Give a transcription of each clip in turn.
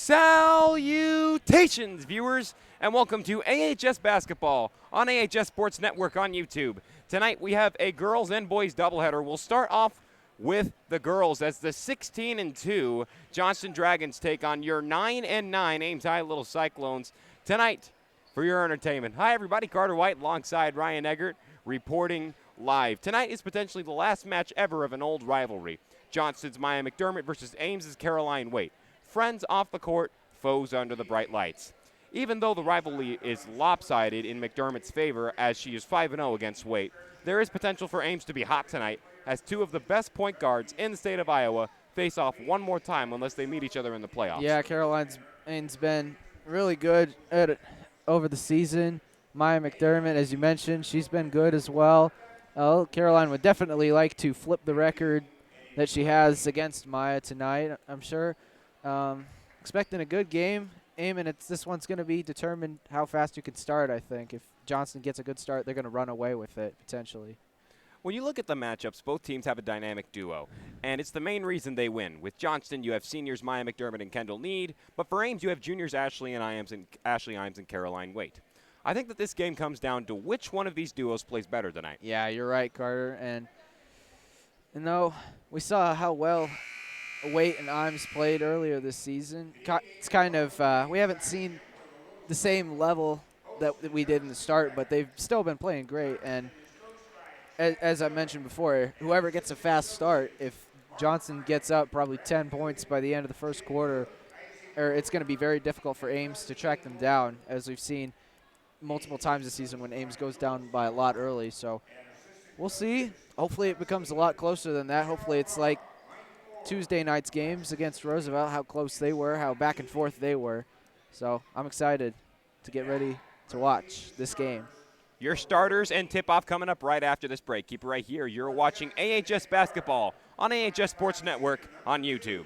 Salutations, viewers, and welcome to AHS Basketball on AHS Sports Network on YouTube. Tonight we have a girls and boys doubleheader. We'll start off with the girls as the 16-2 Johnston Dragons take on your 9-9 Ames High Little Cyclones tonight for your entertainment. Hi, everybody. Carter White alongside Ryan Eggert reporting live. Tonight is potentially the last match ever of an old rivalry. Johnston's Maya McDermott versus Ames's Caroline Waite. Friends off the court, foes under the bright lights. Even though the rivalry is lopsided in McDermott's favor as she is 5-0 against Waite, there is potential for Ames to be hot tonight as two of the best point guards in the state of Iowa face off one more time unless they meet each other in the playoffs. Yeah, Caroline's been really good at it over the season. Maya McDermott, as you mentioned, she's been good as well. Caroline would definitely like to flip the record that she has against Maya tonight, I'm sure. Expecting a good game. This one's going to be determined how fast you can start, I think. If Johnston gets a good start, they're going to run away with it, potentially. When you look at the matchups, both teams have a dynamic duo, and it's the main reason they win. With Johnston, you have seniors Maya McDermott and Kendall Need, but for Ames, you have juniors Ashley Imes and Caroline Waite. I think that this game comes down to which one of these duos plays better tonight. Yeah, you're right, Carter. And though we saw how well Waite and Imes played earlier this season, it's kind of we haven't seen the same level that we did in the start, but they've still been playing great. And as I mentioned before, whoever gets a fast start, if Johnston gets up probably 10 points by the end of the first quarter, it's going to be very difficult for Ames to track them down, as we've seen multiple times this season when Ames goes down by a lot early. So we'll see. Hopefully it becomes a lot closer than that. Hopefully it's like Tuesday night's games against Roosevelt, how close they were, how back and forth they were. So I'm excited to get ready to watch this game. Your starters and tip-off coming up right after this break. Keep it right here. You're watching AHS Basketball on AHS Sports Network on YouTube.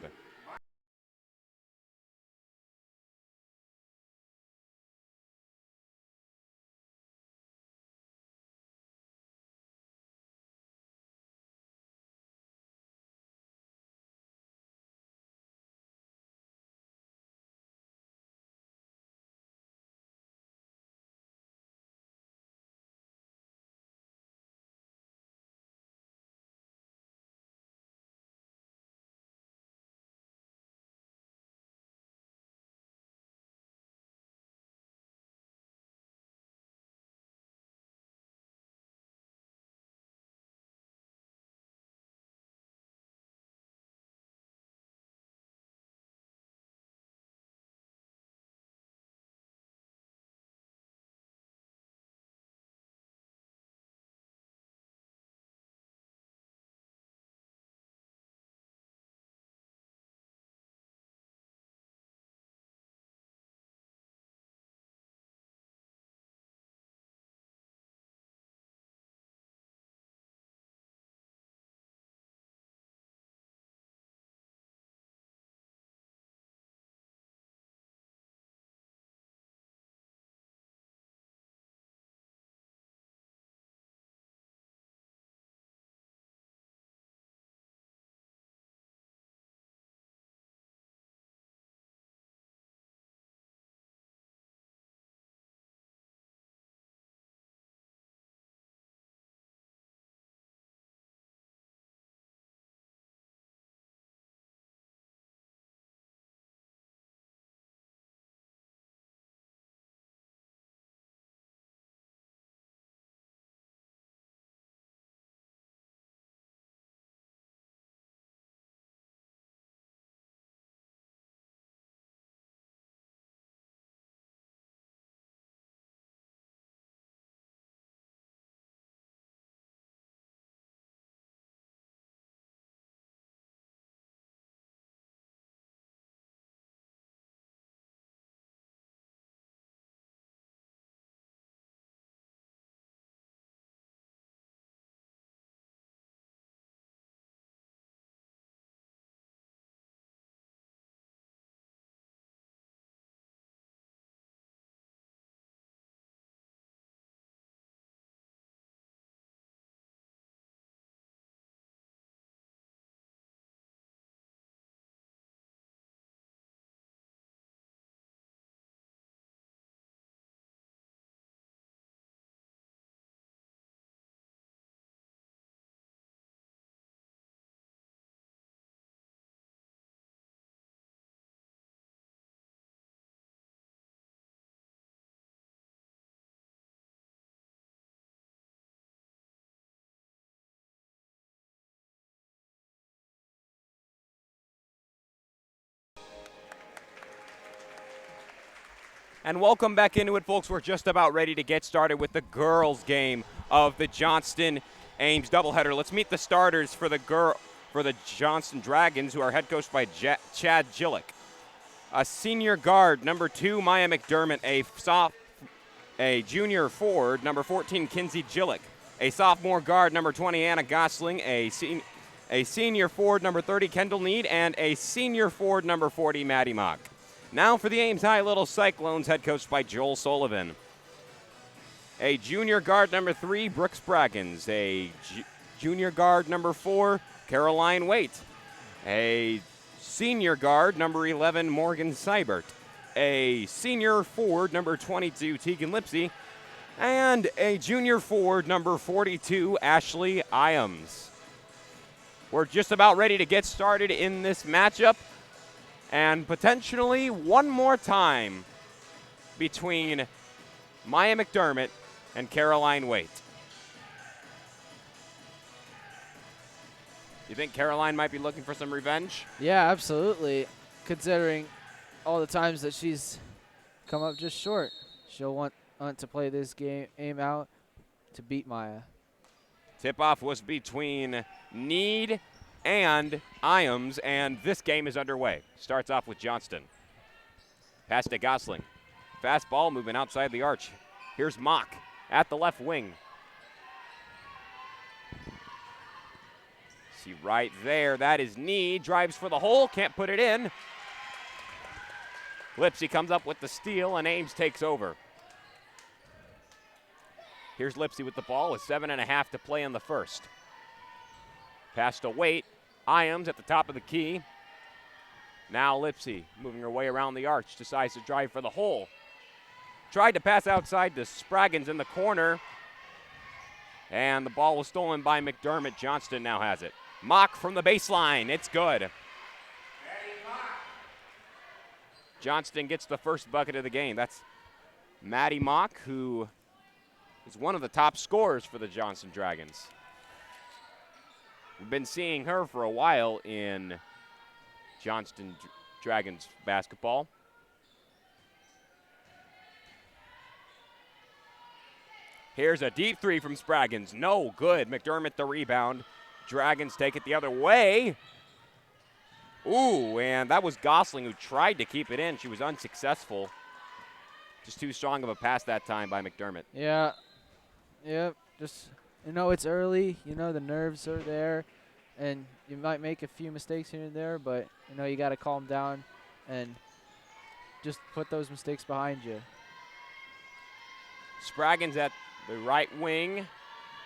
And welcome back into it, folks. We're just about ready to get started with the girls' game of the Johnston Ames doubleheader. Let's meet the starters for the Johnston Dragons, who are head coached by Chad Gillick. A senior guard, number 2, Maya McDermott. A junior forward, number 14, Kinsey Gillick. A sophomore guard, number 20, Anna Gosling. A senior forward, number 30, Kendall Need. And a senior forward, number 40, Maddie Mock. Now for the Ames High Little Cyclones, head coached by Joel Sullivan. A junior guard, number 3, Brooke Spraggins. A junior guard, number 4, Caroline Waite. A senior guard, number 11, Morgan Seibert. A senior forward, number 22, Tegan Lipsy. And a junior forward, number 42, Ashley Iams. We're just about ready to get started in this matchup. And potentially one more time between Maya McDermott and Caroline Waite. You think Caroline might be looking for some revenge? Yeah, absolutely. Considering all the times that she's come up just short, she'll want to play this game out to beat Maya. Tip-off was between Need and Iams, and this game is underway. Starts off with Johnston. Pass to Gosling. Fast ball movement outside the arch. Here's Mock at the left wing. See right there, that is Need. Drives for the hole, can't put it in. Lipsy comes up with the steal, and Ames takes over. Here's Lipsy with the ball with 7.5 to play in the first. Pass to Waite. Iams at the top of the key. Now Lipsy moving her way around the arch, decides to drive for the hole. Tried to pass outside to Spraggins in the corner. And the ball was stolen by McDermott. Johnston now has it. Mock from the baseline. It's good. Johnston gets the first bucket of the game. That's Maddie Mock, who is one of the top scorers for the Johnston Dragons. We've been seeing her for a while in Johnston Dragons basketball. Here's a deep three from Spraggins. No good. McDermott the rebound. Dragons take it the other way. Ooh, and that was Gosling who tried to keep it in. She was unsuccessful. Just too strong of a pass that time by McDermott. Yeah. Yep. Just, it's early. The nerves are there. And you might make a few mistakes here and there, but, you got to calm down and just put those mistakes behind you. Spraggins at the right wing.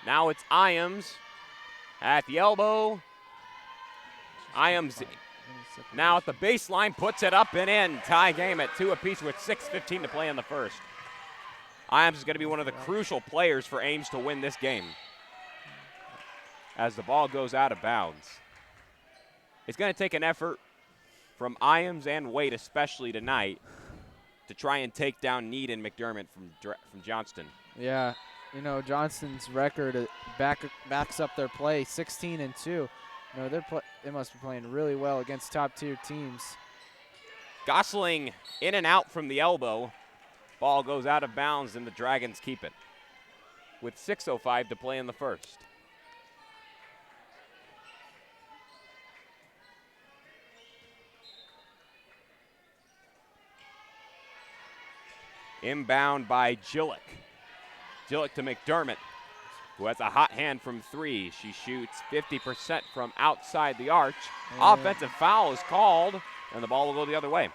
Now it's Iams at the elbow. Iams now at the baseline, puts it up and in. Tie game at 2 apiece with 6:15 to play in the first. Iams is going to be one of the crucial players for Ames to win this game as the ball goes out of bounds. It's going to take an effort from Iams and Waite, especially tonight, to try and take down Need and McDermott from Johnston. Yeah, Johnston's record backs up their play, 16-2. They must be playing really well against top-tier teams. Gosling in and out from the elbow. Ball goes out of bounds, and the Dragons keep it with 6:05 to play in the first. Inbound by Gillick. Gillick to McDermott, who has a hot hand from 3. She shoots 50% from outside the arch. Offensive foul is called, and the ball will go the other way.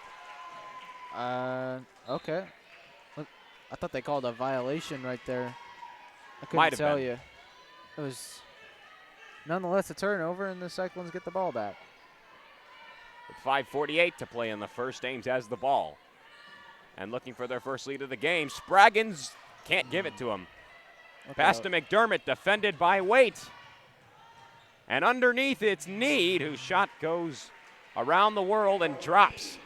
Okay. I thought they called a violation right there. I couldn't Might have tell been. you. It was nonetheless a turnover, and the Cyclones get the ball back. With 5:48 to play in the first, Ames has the ball. And looking for their first lead of the game. Spraggins can't give it to him. Okay. Pass to McDermott, defended by Waite. And underneath it's Need, whose shot goes around the world and drops.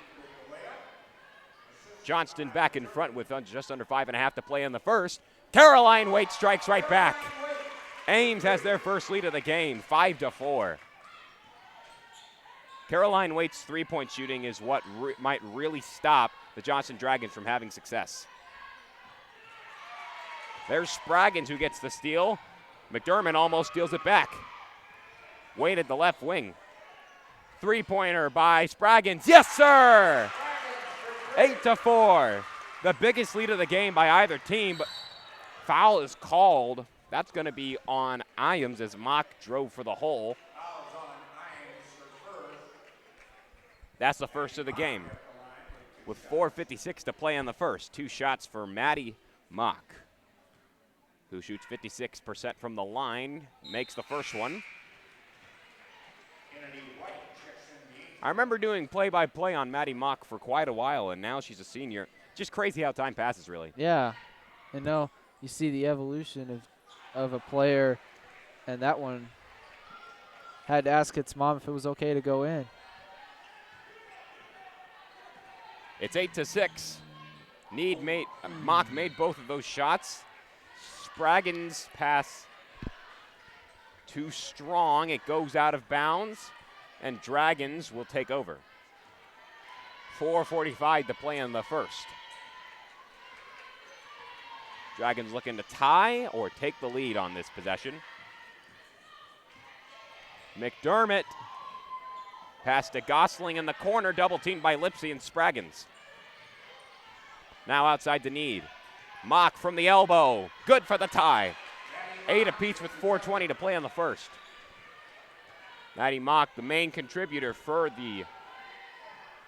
Johnston back in front with just under 5.5 to play in the first. Caroline Waite strikes right back. Ames has their first lead of the game, 5-4. Caroline Waite's three-point shooting is what might really stop the Johnston Dragons from having success. There's Spraggins who gets the steal. McDermott almost steals it back. Wade at the left wing. Three-pointer by Spraggins. Yes, sir! 8-4. The biggest lead of the game by either team, but foul is called. That's going to be on Ames as Mock drove for the hole. That's the first of the game. With 4:56 to play in the first. 2 shots for Maddie Mock, who shoots 56% from the line, makes the first one. I remember doing play-by-play on Maddie Mock for quite a while, and now she's a senior. Just crazy how time passes, really. Yeah, and now you see the evolution of a player, and that one had to ask its mom if it was okay to go in. It's 8-6. Mock made both of those shots. Spraggins' pass too strong. It goes out of bounds, and Dragons will take over. 4:45 to play in the first. Dragons looking to tie or take the lead on this possession. McDermott pass to Gosling in the corner, double teamed by Lipsy and Spraggins. Now outside the need. Mock from the elbow, good for the tie. 8 apiece with 4:20 to play in the first. Maddie Mock, the main contributor for the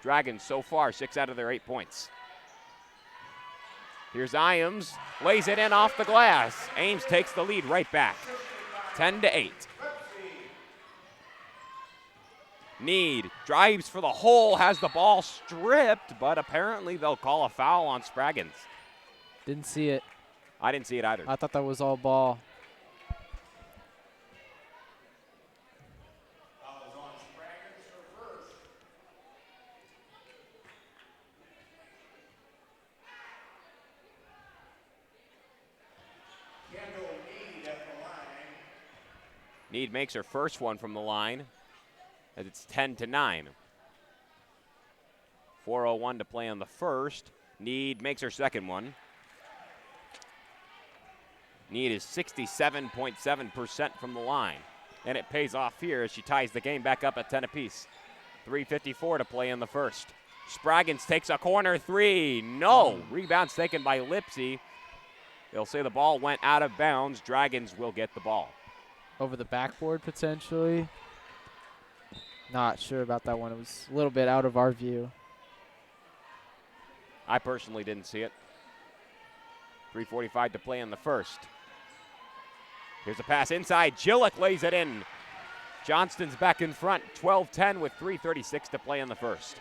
Dragons so far, 6 out of their 8 points. Here's Ames, lays it in off the glass. Ames takes the lead right back, 10-8. Need, drives for the hole, has the ball stripped, but apparently they'll call a foul on Spraggins. Didn't see it. I didn't see it either. I thought that was all ball. Need makes her first one from the line as it's 10-9. 4:01 to play on the first. Need makes her second one. Need is 67.7% from the line. And it pays off here as she ties the game back up at 10 apiece. 3:54 to play in the first. Spraggins takes a corner three. No. Rebound's taken by Lipsy. They'll say the ball went out of bounds. Dragons will get the ball. Over the backboard potentially. Not sure about that one. It was a little bit out of our view. I personally didn't see it. 3:45 to play in the first. Here's a pass inside. Gillick lays it in. Johnston's back in front. 12-10 with 3:36 to play in the first.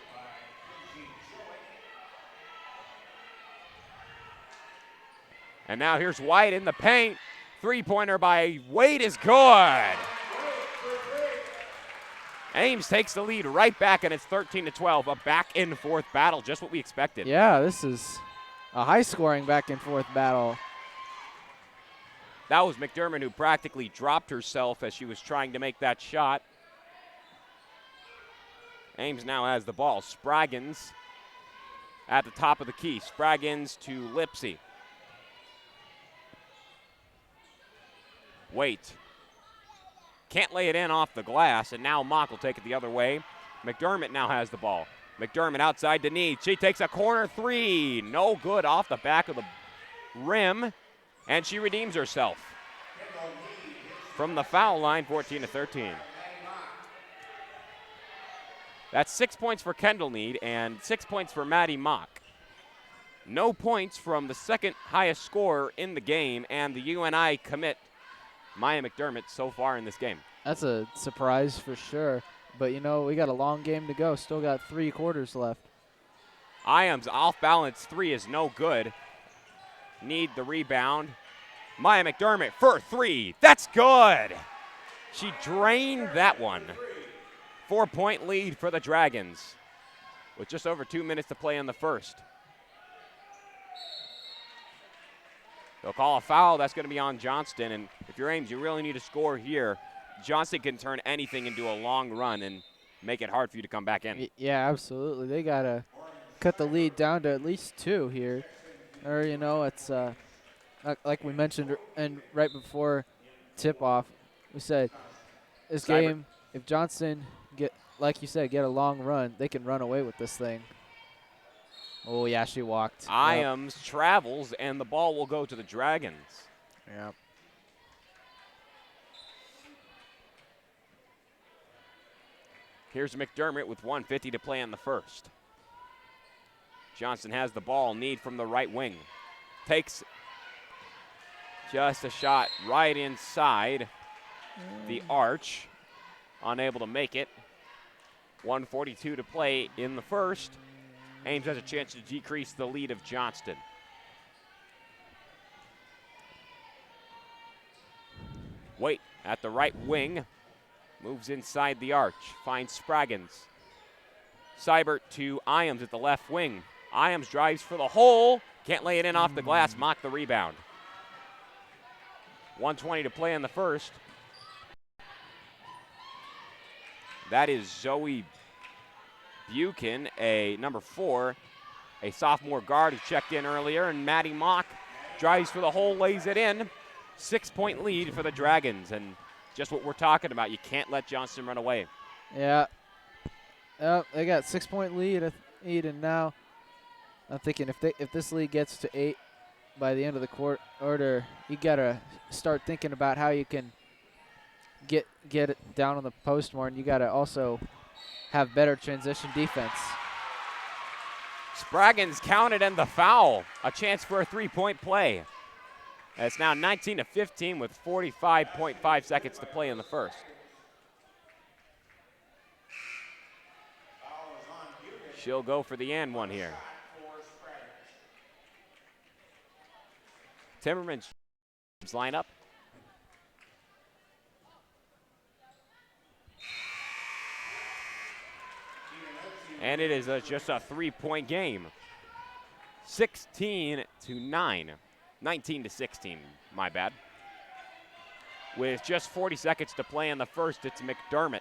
And now here's White in the paint. Three-pointer by Wade is good. Ames takes the lead right back, and it's 13-12. A back-and-forth battle, just what we expected. Yeah, this is a high-scoring back-and-forth battle. That was McDermott who practically dropped herself as she was trying to make that shot. Ames now has the ball. Spraggins at the top of the key. Spraggins to Lipsy. Wait. Can't lay it in off the glass, and now Mock will take it the other way. McDermott now has the ball. McDermott outside to Need. She takes a corner three. No good off the back of the rim, and she redeems herself. From the foul line, 14-13. That's 6 points for Kendall Need and 6 points for Maddie Mock. No points from the second highest scorer in the game, and the UNI commit Maya McDermott so far in this game. That's a surprise for sure. But, you know, we got a long game to go. Still got 3 quarters left. Iams off-balance three is no good. Need the rebound. Maya McDermott for three. That's good. She drained that one. 4-point lead for the Dragons with just over 2 minutes to play in the first. They'll call a foul. That's going to be on Johnston. And if you're Ames, you really need to score here. Johnston can turn anything into a long run and make it hard for you to come back in. Yeah, absolutely. They got to cut the lead down to at least 2 here. Or, you know, it's like we mentioned and right before tip-off, we said this game, if Johnston like you said, get a long run, they can run away with this thing. Oh, yeah, she walked. Ames travels, and the ball will go to the Dragons. Yep. Here's McDermott with 1:50 to play in the first. Johnston has the ball, need from the right wing. Takes just a shot right inside the arch. Unable to make it. 1:42 to play in the first. Ames has a chance to decrease the lead of Johnston. Wait at the right wing. Moves inside the arch. Finds Spraggins. Seibert to Iams at the left wing. Iams drives for the hole. Can't lay it in off the glass. Mock the rebound. 1:20 to play in the first. That is Zoe Buchan, a number 4, a sophomore guard who checked in earlier, and Maddie Mock drives for the hole, lays it in. 6-point lead for the Dragons, and just what we're talking about. You can't let Johnston run away. Yeah. They got 6-point lead, and now I'm thinking if this lead gets to 8 by the end of the quarter, you gotta start thinking about how you can get it down on the post more, and you gotta also have better transition defense. Spraggins counted and the foul. A chance for a 3-point play. It's now 19-15 with 45.5 seconds to play in the first. She'll go for the and one here. Timmerman's line up. And it is just a 3-point game. 16-9. 19-16, my bad. With just 40 seconds to play in the first, it's McDermott.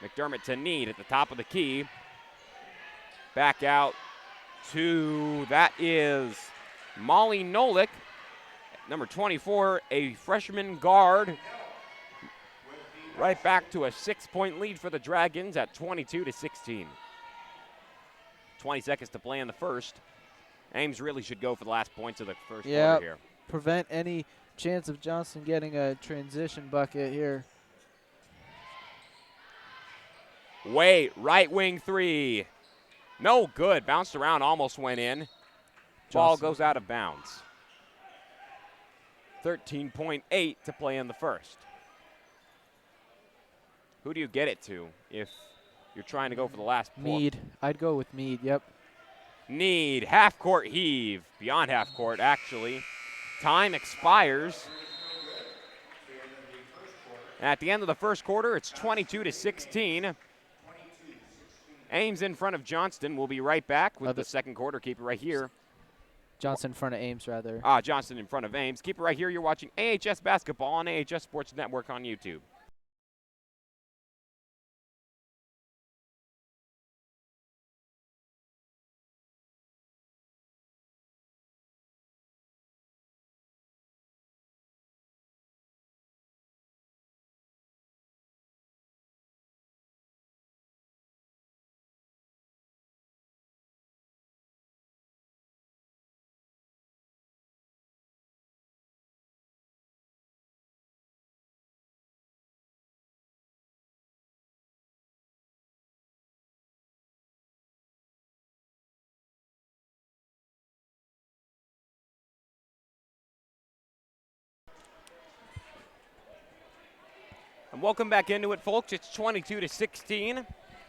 McDermott to Need at the top of the key. Back out to, that is Molly Nolik, number 24, a freshman guard. Right back to a 6-point lead for the Dragons at 22-16. 20 seconds to play in the first. Ames really should go for the last points of the first quarter here. Prevent any chance of Johnston getting a transition bucket here. Wait, right wing 3. No good. Bounced around, almost went in. Ball goes out of bounds. 13.8 to play in the first. Who do you get it to if you're trying to go for the last point? Mead. I'd go with Mead, yep. Need, half-court heave. Beyond half-court, actually. Time expires. And at the end of the first quarter, it's 22-16. Ames in front of Johnston. We'll be right back with the second quarter. Keep it right here. Johnston in front of Ames, rather. Johnston in front of Ames. Keep it right here. You're watching AHS Basketball on AHS Sports Network on YouTube. And welcome back into it, folks. It's 22-16.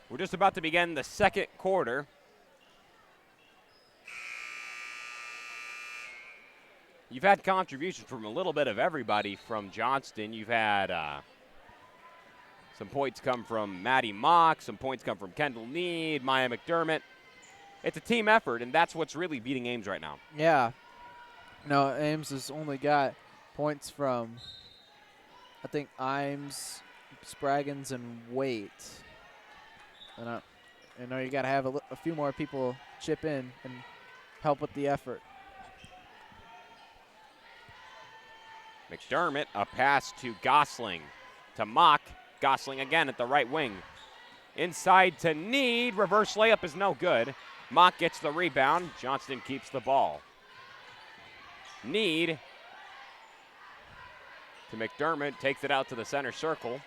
We're just about to begin the second quarter. You've had contributions from a little bit of everybody from Johnston. You've had some points come from Maddie Mock, some points come from Kendall Need, Maya McDermott. It's a team effort, and that's what's really beating Ames right now. Yeah. No, Ames has only got points from, I think, Imes, Spraggins, and Waite. And You know, you got to have a few more people chip in and help with the effort. McDermott, a pass to Gosling. To Mock. Gosling again at the right wing. Inside to Need. Reverse layup is no good. Mock gets the rebound. Johnston keeps the ball. Need to McDermott. Takes it out to the center circle.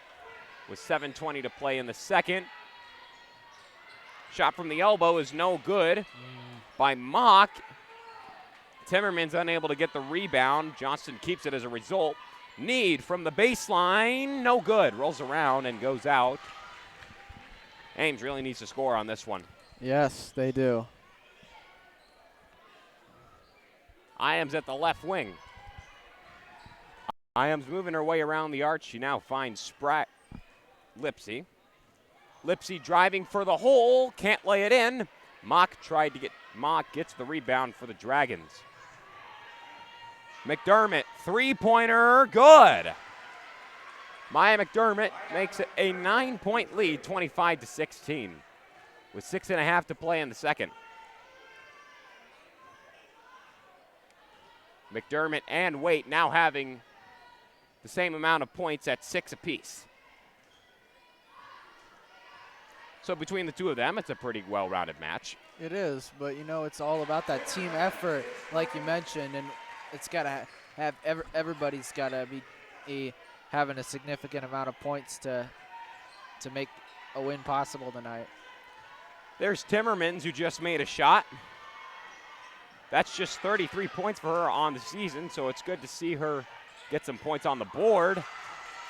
With 7:20 to play in the second. Shot from the elbow is no good by Mock. Timmerman's unable to get the rebound. Johnston keeps it as a result. Need from the baseline, no good. Rolls around and goes out. Ames really needs to score on this one. Yes, they do. Iams at the left wing. Iams moving her way around the arc. She now finds Lipsy. Lipsy driving for the hole, can't lay it in. Mock gets the rebound for the Dragons. McDermott, three-pointer, good. Maya McDermott makes it a 9-point lead, 25-16, with 6.5 to play in the second. McDermott and Waite now having the same amount of points at 6 apiece. So between the two of them, it's a pretty well-rounded match. It is, but you know, it's all about that team effort, like you mentioned, and it's got to have everybody's got to be having a significant amount of points to make a win possible tonight. There's Timmermans, who just made a shot. That's just 33 points for her on the season, so it's good to see her get some points on the board.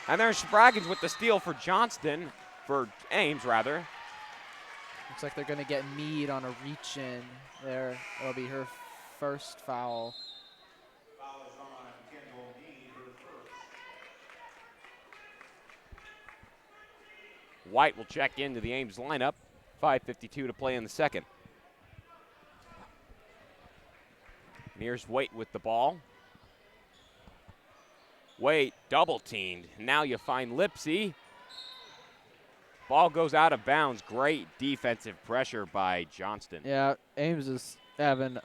And there's Spraggins with the steal for Johnston, for Ames, rather. Looks like they're going to get Mead on a reach-in there. It'll be her first foul. White will check into the Ames lineup. 5:52 to play in the second. And here's Waite with the ball. Waite double-teamed. Now you find Lipsy. Ball goes out of bounds. Great defensive pressure by Johnston. Yeah, Ames is having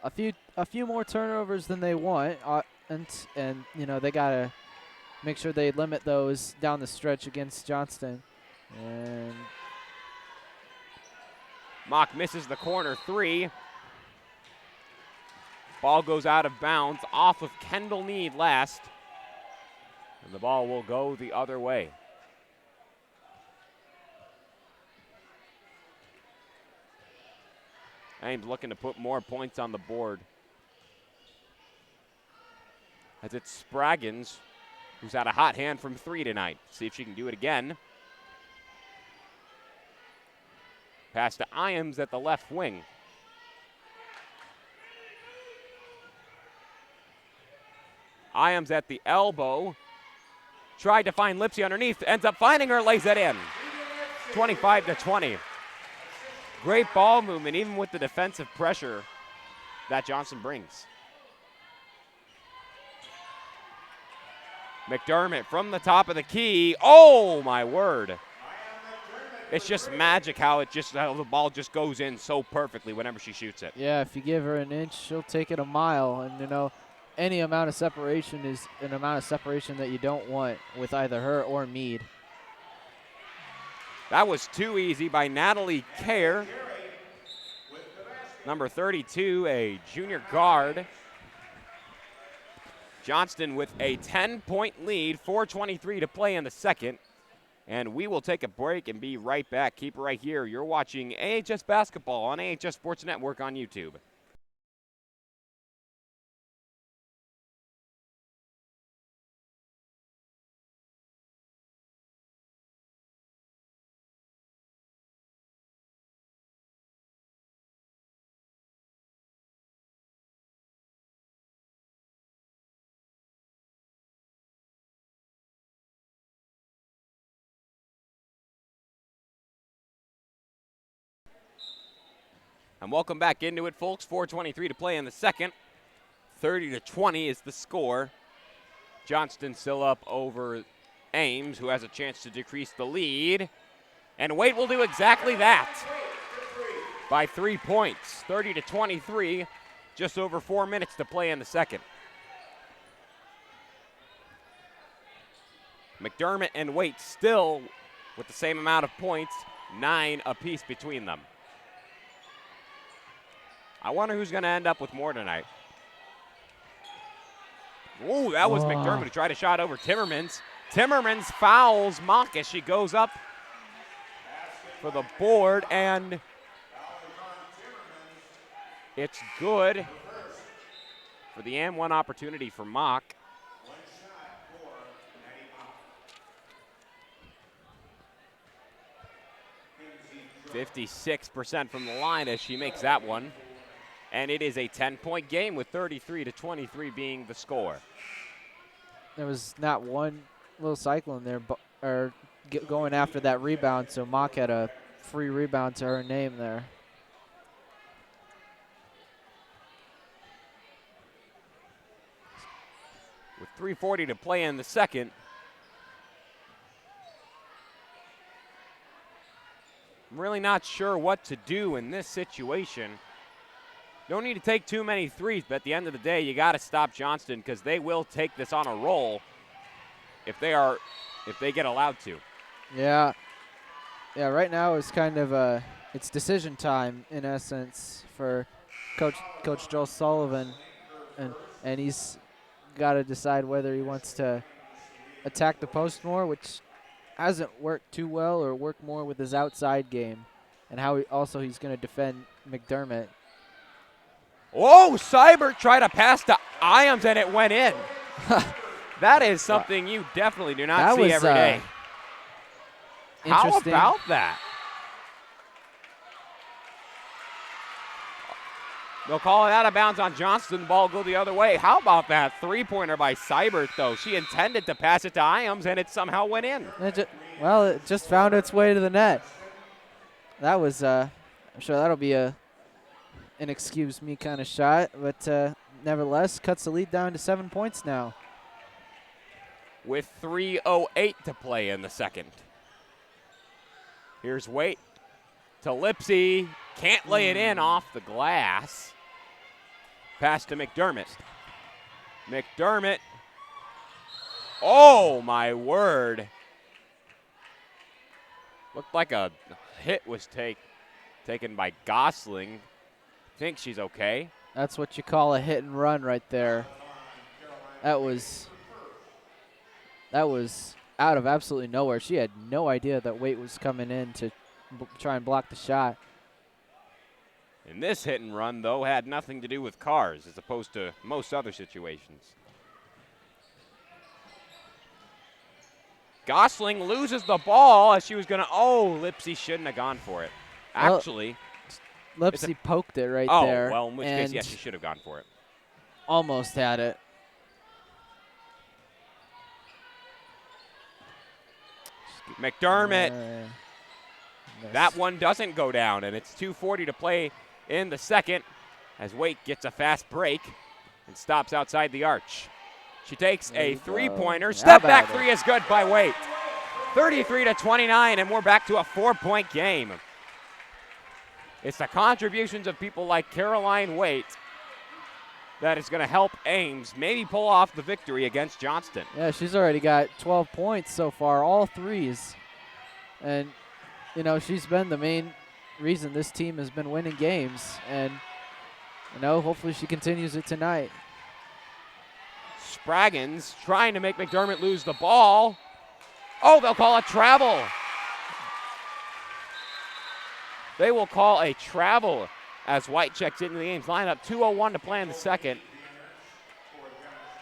a few more turnovers than they want, and you know, they gotta make sure they limit those down the stretch against Johnston. And Mock misses the corner three. Ball goes out of bounds off of Kendall Need last. And the ball will go the other way. Ames looking to put more points on the board. As it's Spraggins, who's had a hot hand from three tonight. See if she can do it again. Pass to Iams at the left wing. Iams at the elbow. Tried to find Lipsy underneath. Ends up finding her, lays it in. 25-20. Great ball movement, even with the defensive pressure that Johnston brings. McDermott from the top of the key. Oh, my word. It's just magic how the ball just goes in so perfectly whenever she shoots it. yeah, if you give her an inch, she'll take it a mile. And, you know, any amount of separation is an amount of separation that you don't want with either her or Mead. That was too easy by Natalie Kerr. Number 32, a junior guard. Johnston with a 10-point lead, 4:23 to play in the second. And we will take a break and be right back. Keep it right here. You're watching AHS Basketball on AHS Sports Network on YouTube. And welcome back into it, folks. 4:23 to play in the second. 30-20 is the score. Johnston still up over Ames, who has a chance to decrease the lead. And Waite will do exactly that by 3 points, 30-23, just over 4 minutes to play in the second. McDermott and Waite still with the same amount of points, 9 apiece between them. I wonder who's going to end up with more tonight. Ooh, that was McDermott who tried a shot over Timmermans. Timmermans fouls Mock as she goes up for the board, and it's good for the and one opportunity for Mock. 56% from the line as she makes that one. And it is a 10-point game with 33-23 being the score. There was not one little Cyclone there going after that rebound, so Mock had a free rebound to her name there. With 3:40 to play in the second, I'm really not sure what to do in this situation. Don't need to take too many threes, but at the end of the day, you got to stop Johnston because they will take this on a roll if they get allowed to. Yeah. Yeah, right now it's kind of it's decision time in essence for Coach Joel Sullivan, and he's got to decide whether he wants to attack the post more, which hasn't worked too well, or work more with his outside game, and how he's going to defend McDermott. Oh, Seibert tried to pass to Ames and it went in. That is something you definitely do not see every day. How about that? They'll call it out of bounds on Johnston. Ball go the other way. How about that three-pointer by Seibert, though? She intended to pass it to Ames, and it somehow went in. It just found its way to the net. That was, I'm sure that'll be an excuse me kind of shot, but nevertheless, cuts the lead down to 7 points now. With 3:08 to play in the second. Here's Waite to Lipsy. Can't lay it in off the glass. Pass to McDermott. McDermott. Oh, my word. Looked like a hit was taken by Gosling. Think she's okay. That's what you call a hit and run right there. That was out of absolutely nowhere. She had no idea that Waite was coming in to try and block the shot. And this hit and run, though, had nothing to do with cars as opposed to most other situations. Gosling loses the ball as she was going to, Lipsy shouldn't have gone for it. Actually. Lipsy poked it right there. Oh, well, in which case, yes, she should have gone for it. Almost had it. McDermott. That one doesn't go down, and it's 2:40 to play in the second as Waite gets a fast break and stops outside the arch. She takes a three-pointer. Step back three is good by Waite. 33-29, and we're back to a 4-point game. It's the contributions of people like Caroline Waite that is going to help Ames maybe pull off the victory against Johnston. Yeah, she's already got 12 points so far, all threes. And, she's been the main reason this team has been winning games. And, hopefully she continues it tonight. Spraggins trying to make McDermott lose the ball. Oh, they'll call a travel. They will call a travel as White checks into the Ames lineup. 2:01 to play in the second.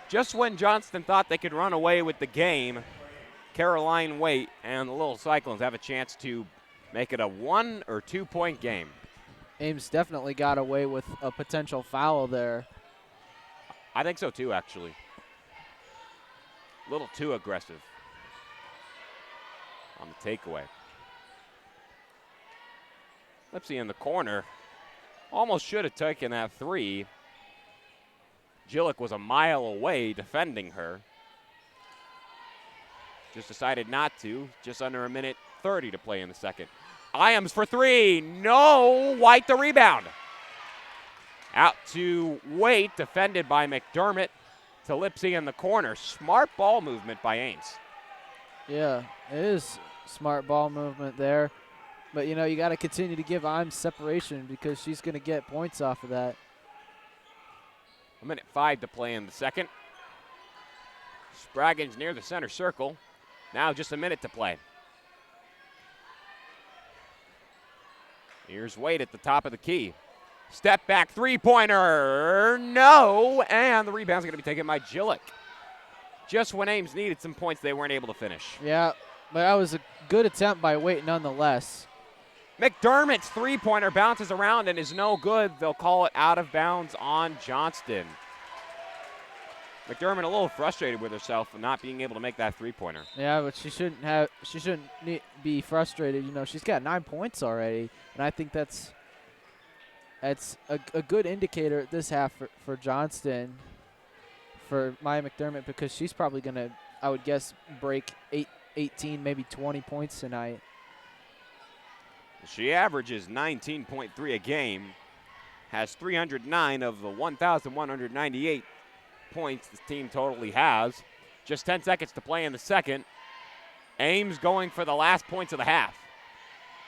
Just when Johnston thought they could run away with the game, Caroline Waite and the Little Cyclones have a chance to make it a 1 or 2 point game. Ames definitely got away with a potential foul there. I think so too, actually. A little too aggressive on the takeaway. Lipsy in the corner. Almost should have taken that three. Jillick was a mile away defending her. just decided not to. Just under a minute 30 to play in the second. Ames for three. No. White the rebound. Out to Waite, defended by McDermott. To Lipsy in the corner. Smart ball movement by Ames. Yeah, it is smart ball movement there. But, you know, you got to continue to give Ames separation because she's going to get points off of that. A minute 5 to play in the second. Spraggins near the center circle. Now just a minute to play. Here's Wade at the top of the key. Step back three-pointer. No. And the rebound's going to be taken by Gillick. Just when Ames needed some points, they weren't able to finish. Yeah, but that was a good attempt by Wade nonetheless. McDermott's three-pointer bounces around and is no good. They'll call it out of bounds on Johnston. McDermott a little frustrated with herself for not being able to make that three-pointer. Yeah, but she shouldn't be frustrated. You know, she's got 9 points already, and I think that's a good indicator at this half for Johnston, for Maya McDermott, because she's probably going to, I would guess, break 18, maybe 20 points tonight. She averages 19.3 a game, has 309 of the 1,198 points the team totally has. Just 10 seconds to play in the second. Ames going for the last points of the half.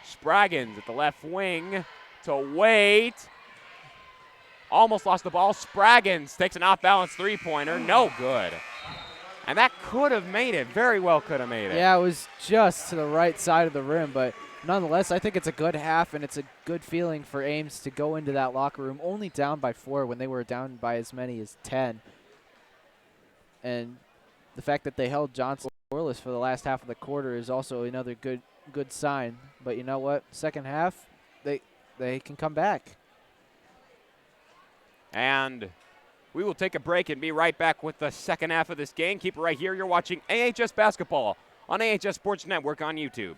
Spraggins at the left wing to Wade. Almost lost the ball. Spraggins takes an off-balance three-pointer. No good. And that could have made it. Very well could have made it. Yeah, it was just to the right side of the rim, but nonetheless, I think it's a good half, and it's a good feeling for Ames to go into that locker room only down by 4 when they were down by as many as 10. And the fact that they held Johnston scoreless for the last half of the quarter is also another good sign. But you know what? Second half, they can come back. And we will take a break and be right back with the second half of this game. Keep it right here. You're watching AHS Basketball on AHS Sports Network on YouTube.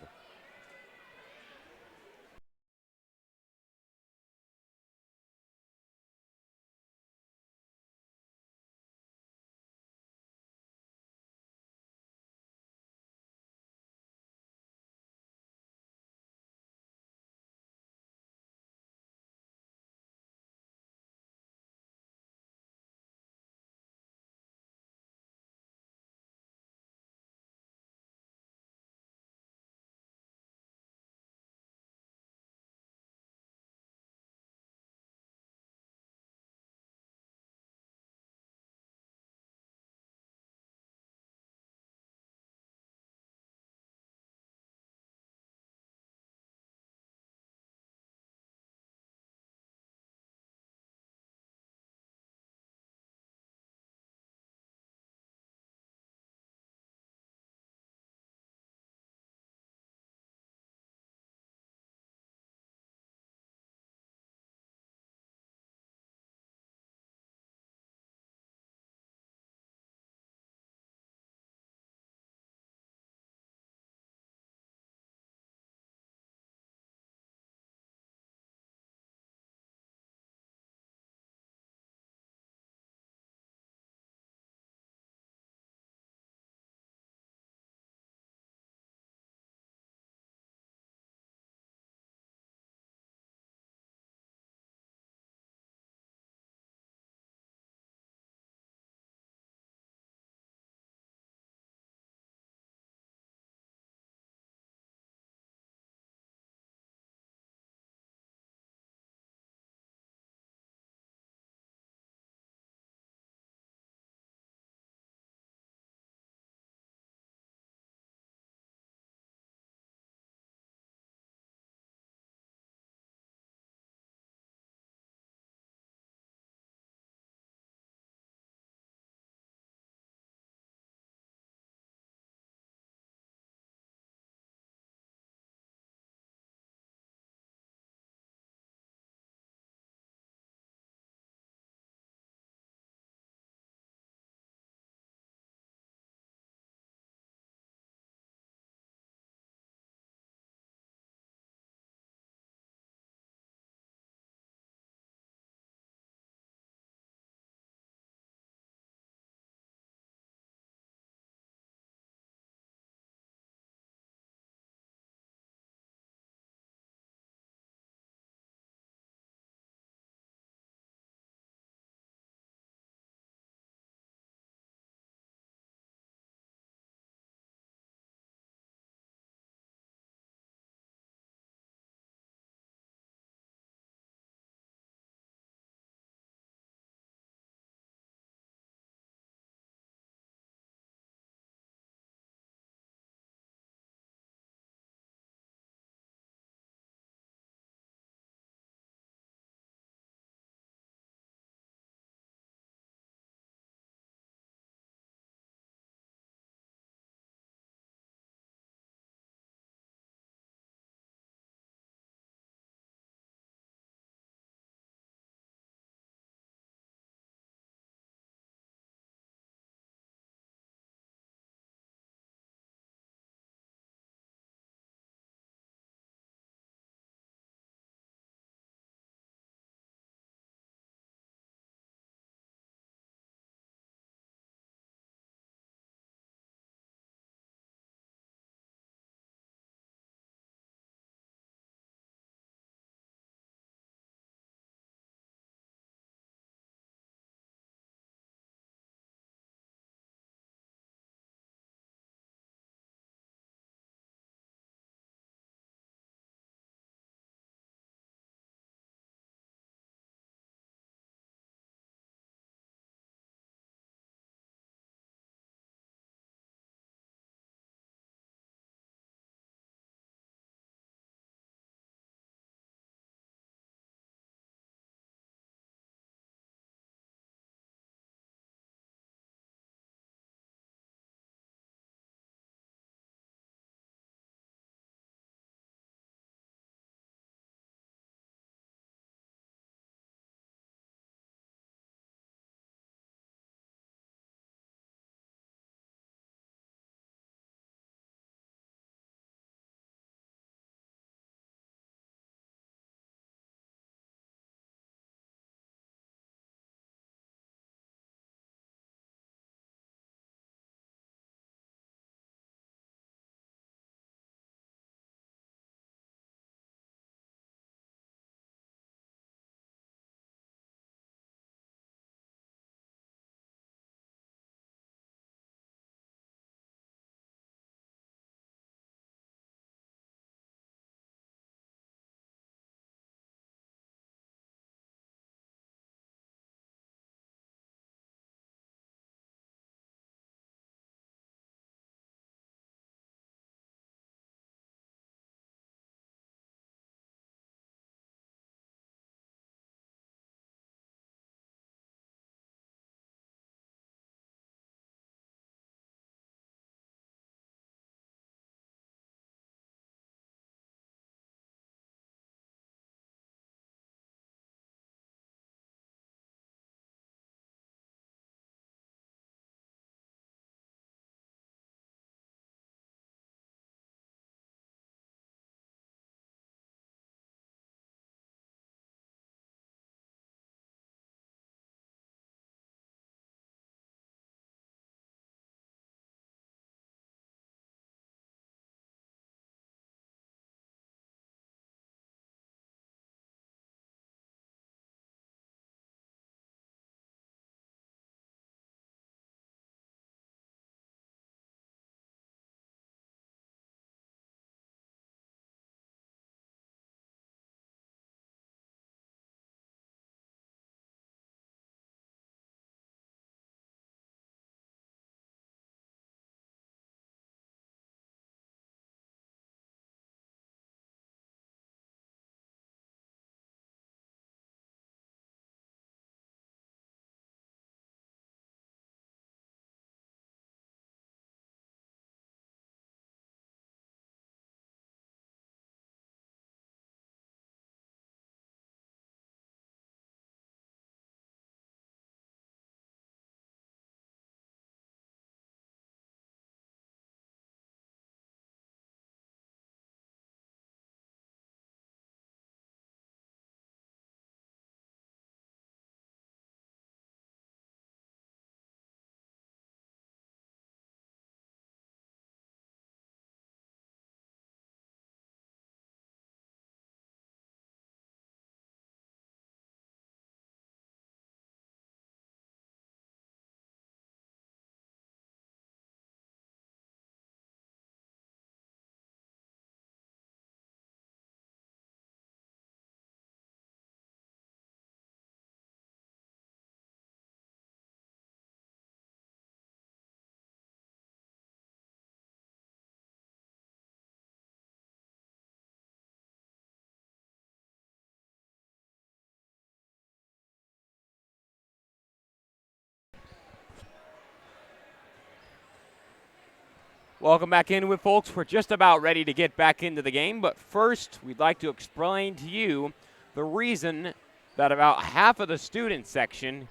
Welcome back into it, folks. We're just about ready to get back into the game, but first we'd like to explain to you the reason that about half of the student section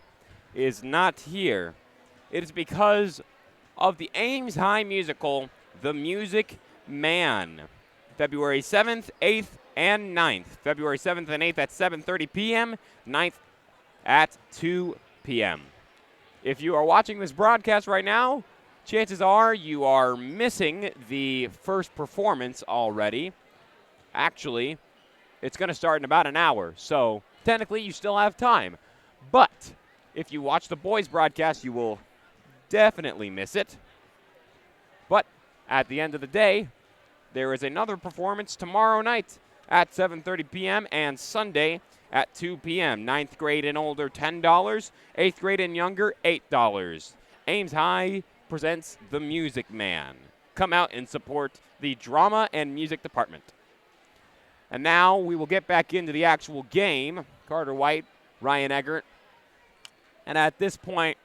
is not here. It is because of the Ames High musical, The Music Man, February 7th, 8th, and 9th. February 7th and 8th at 7:30 p.m., 9th at 2 p.m. If you are watching this broadcast right now, chances are you are missing the first performance already. Actually, it's going to start in about an hour, so technically you still have time. But if you watch the boys' broadcast, you will definitely miss it. But at the end of the day, there is another performance tomorrow night at 7:30 p.m. and Sunday at 2 p.m. 9th grade and older, $10. 8th grade and younger, $8. Ames High presents The Music Man. Come out and support the drama and music department. And now we will get back into the actual game. Carter White, Ryan Eggert. And at this point,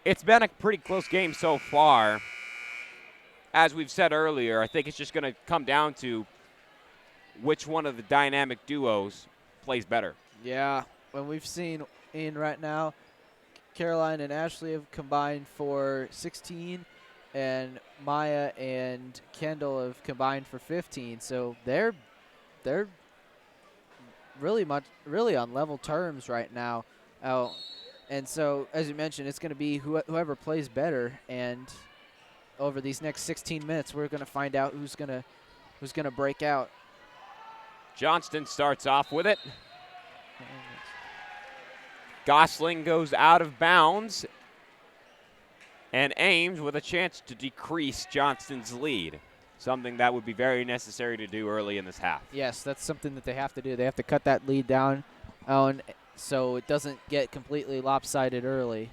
it's been a pretty close game so far. As we've said earlier, I think it's just going to come down to which one of the dynamic duos plays better. Yeah, when we've seen in right now, Caroline and Ashley have combined for 16, and Maya and Kendall have combined for 15. So they're really on level terms right now. And so as you mentioned, it's going to be whoever plays better. And over these next 16 minutes, we're going to find out who's going to break out. Johnston starts off with it. Gosling goes out of bounds. And Ames with a chance to decrease Johnston's lead, something that would be very necessary to do early in this half. Yes, that's something that they have to do. They have to cut that lead down so it doesn't get completely lopsided early.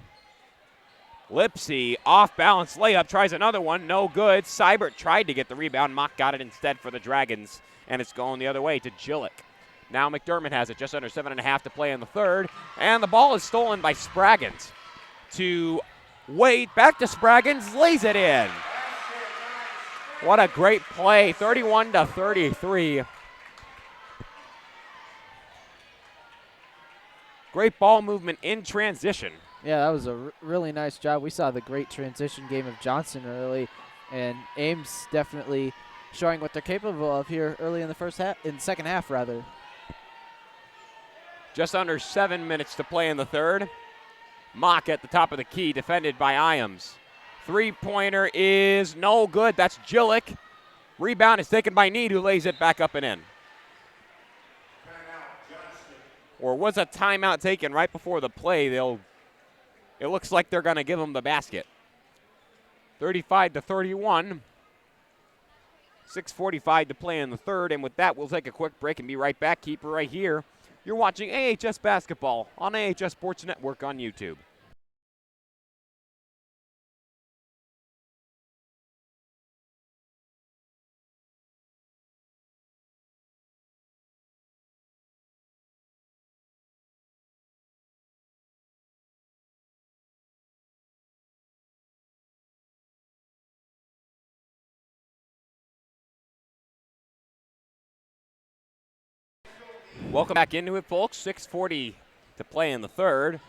Lipsy, off-balance layup, tries another one, no good. Seibert tried to get the rebound. Mock got it instead for the Dragons, and it's going the other way to Gillick. Now McDermott has it, just under 7.5 to play in the third, and the ball is stolen by Spraggins. To Wade, back to Spraggins, lays it in. What a great play, 31-33. Great ball movement in transition. Yeah, that was a really nice job. We saw the great transition game of Johnston early, and Ames definitely showing what they're capable of here early in the second half rather. Just under 7 minutes to play in the third. Mock at the top of the key, defended by Iams. Three-pointer is no good. That's Gillick. Rebound is taken by Need, who lays it back up and in. Or was a timeout taken right before the play? It looks like they're going to give him the basket. 35-31. 6:45 to play in the third, and with that, we'll take a quick break and be right back. Keep it right here. You're watching AHS Basketball on AHS Sports Network on YouTube. Welcome back into it, folks. 6:40 to play in the third.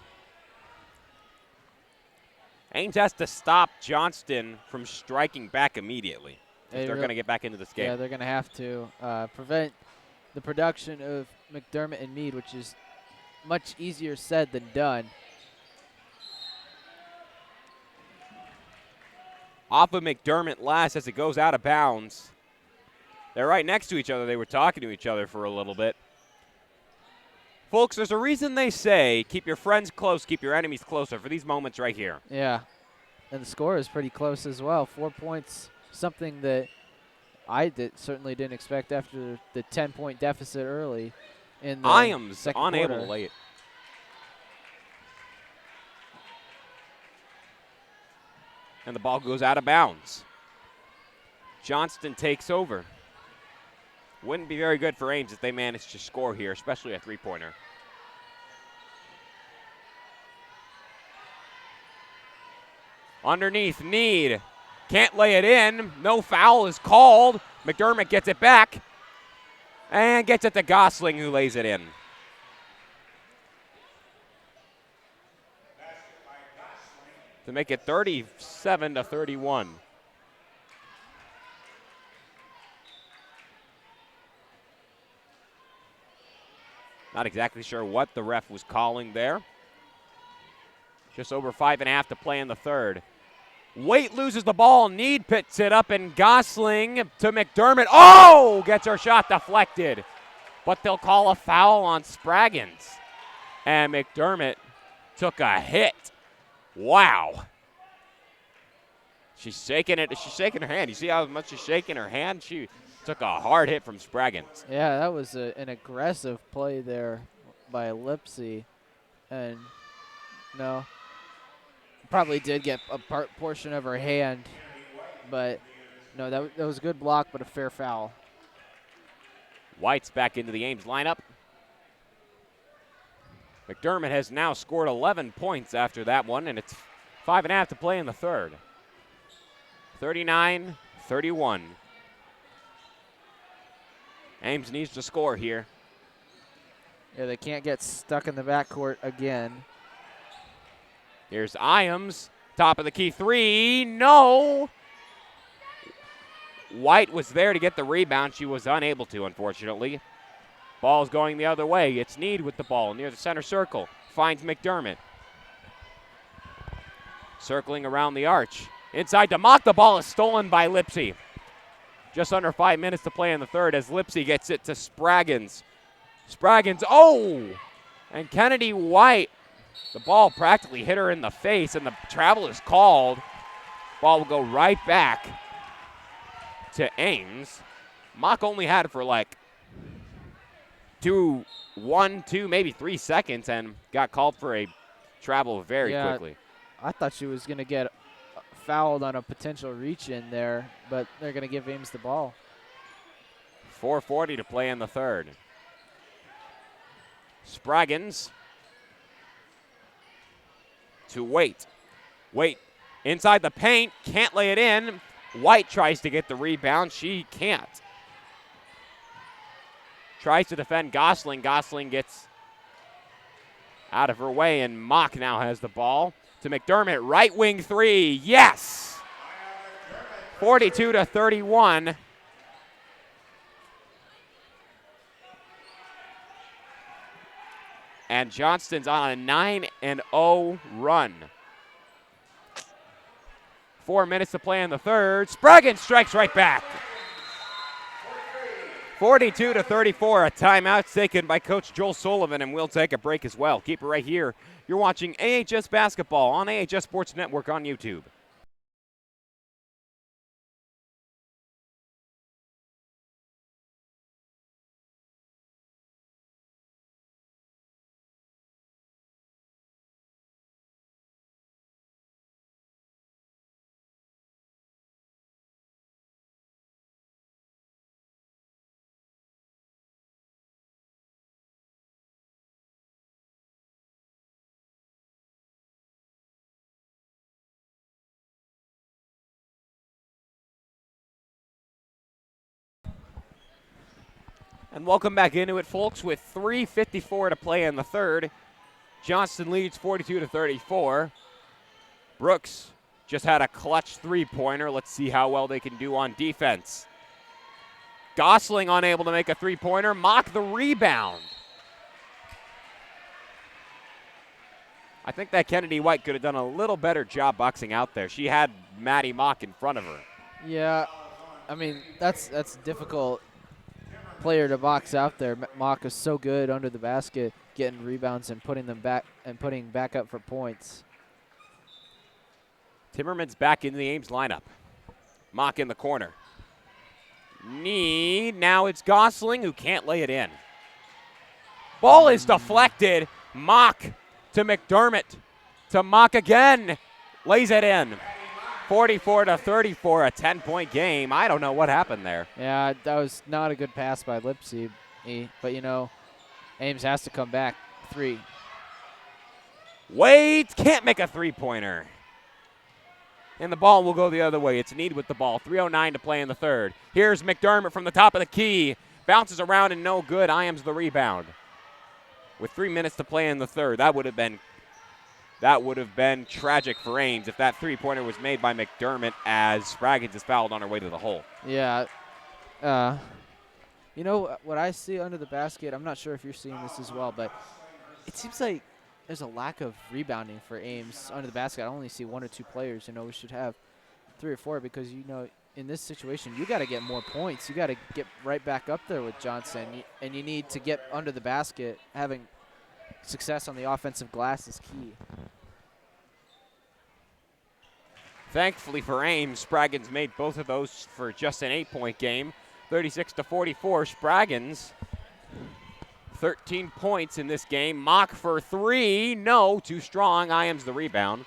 Ames has to stop Johnston from striking back immediately if they're going to get back into this game. Yeah, they're going to have to prevent the production of McDermott and Meade, which is much easier said than done. Off of McDermott last as it goes out of bounds. They're right next to each other. They were talking to each other for a little bit. Folks, there's a reason they say keep your friends close, keep your enemies closer for these moments right here. Yeah, and the score is pretty close as well. 4 points, something that I certainly didn't expect after the 10-point deficit early in the Iams second unable quarter. to lay it. And the ball goes out of bounds. Johnston takes over. Wouldn't be very good for Ames if they manage to score here, especially a three-pointer. Underneath, Need Can't lay it in. No foul is called. McDermott gets it back and gets it to Gosling, who lays it in. To make it 37-31. Not exactly sure what the ref was calling there. Just over 5.5 to play in the third. Waite loses the ball. Need picks it up, and Gosling to McDermott. Oh! Gets her shot deflected. But they'll call a foul on Spraggins. And McDermott took a hit. Wow. She's shaking it. She's shaking her hand. You see how much she's shaking her hand? She took a hard hit from Spraggins. Yeah, that was an aggressive play there by Lipsy. And no, probably did get a portion of her hand, but no, that was a good block, but a fair foul. White's back into the Ames lineup. McDermott has now scored 11 points after that one, and it's 5.5 to play in the third. 39-31. Ames needs to score here. Yeah, they can't get stuck in the backcourt again. Here's Iams, top of the key three. No! White was there to get the rebound. She was unable to, unfortunately. Ball's going the other way. It's Need with the ball near the center circle. Finds McDermott. Circling around the arch. Inside to Mock. The ball is stolen by Lipsy. Just under 5 minutes to play in the third as Lipsy gets it to Spraggins. Spraggins, oh! And Kennedy White, the ball practically hit her in the face, and the travel is called. Ball will go right back to Ames. Mock only had it for like 2, maybe 3 seconds, and got called for a travel very quickly. I thought she was going to get fouled on a potential reach in there, but they're going to give Ames the ball. 4:40 to play in the third. Spraggins to Waite. Waite inside the paint, can't lay it in. White tries to get the rebound. She can't. Tries to defend Gosling. Gosling gets out of her way, and Mock now has the ball. To McDermott, right wing three. Yes! 42-31. And Johnston's on a 9-0 run. 4 minutes to play in the third. Spraggins strikes right back. 42-34, a timeout taken by Coach Joel Sullivan, and we'll take a break as well. Keep it right here. You're watching AHS Basketball on AHS Sports Network on YouTube. And welcome back into it, folks, with 3:54 to play in the third. Johnston leads 42-34. Brooks just had a clutch three-pointer. Let's see how well they can do on defense. Gosling unable to make a three-pointer. Mock the rebound. I think that Kennedy White could have done a little better job boxing out there. She had Maddie Mock in front of her. Yeah, I mean, that's difficult player to box out there. Mock is so good under the basket, getting rebounds and putting them back and putting back up for points. Timmerman's back in the Ames lineup. Mock in the corner. Need, now it's Gosling who can't lay it in. Ball is deflected. Mock to McDermott. To Mock again. Lays it in. 44-34, a 10-point game. I don't know what happened there. Yeah, that was not a good pass by Lipsy. But, you know, Ames has to come back. 3. Wait, can't make a three-pointer. and the ball will go the other way. It's Need with the ball. 3:09 to play in the third. Here's McDermott from the top of the key. Bounces around and no good. Iams the rebound. With 3 minutes to play in the third, that would have been tragic for Ames if that three-pointer was made by McDermott as Spraggins is fouled on her way to the hole. Yeah. You know what I see under the basket? I'm not sure if you're seeing this as well, but it seems like there's a lack of rebounding for Ames under the basket. I only see 1 or 2 players. We should have 3 or 4 because, in this situation, you got to get more points. You got to get right back up there with Johnston, and you need to get under the basket. Having success on the offensive glass is key. Thankfully for Ames, Spraggins made both of those for just an 8-point game. 36-44, Spraggins, 13 points in this game. Mock for 3, no, too strong. Iams the rebound.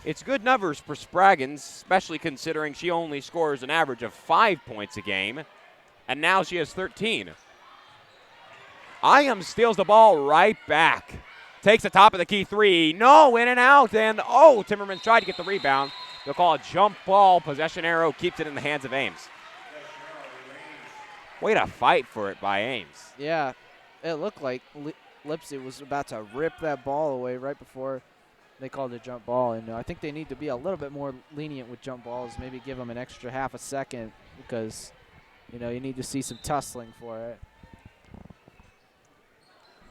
It's good numbers for Spraggins, especially considering she only scores an average of 5 points a game, and now she has 13. Iams steals the ball right back. Takes the top of the key 3. No, in and out. And, Timmermans tried to get the rebound. They'll call a jump ball. Possession arrow keeps it in the hands of Ames. Way to fight for it by Ames. Yeah, it looked like Lipsy was about to rip that ball away right before they called a jump ball. And I think they need to be a little bit more lenient with jump balls, maybe give them an extra half a second because, you need to see some tussling for it.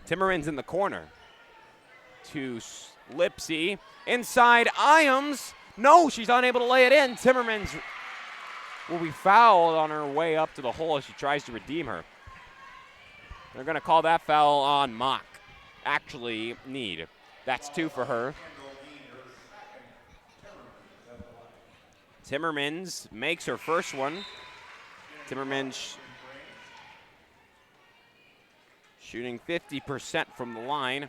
Timmermans in the corner to Lipsy. Inside, Iams. No, she's unable to lay it in. Timmermans will be fouled on her way up to the hole as she tries to redeem her. They're going to call that foul on Mock. Actually, Need. That's 2 for her. Timmermans makes her first one. Timmermans shooting 50% from the line.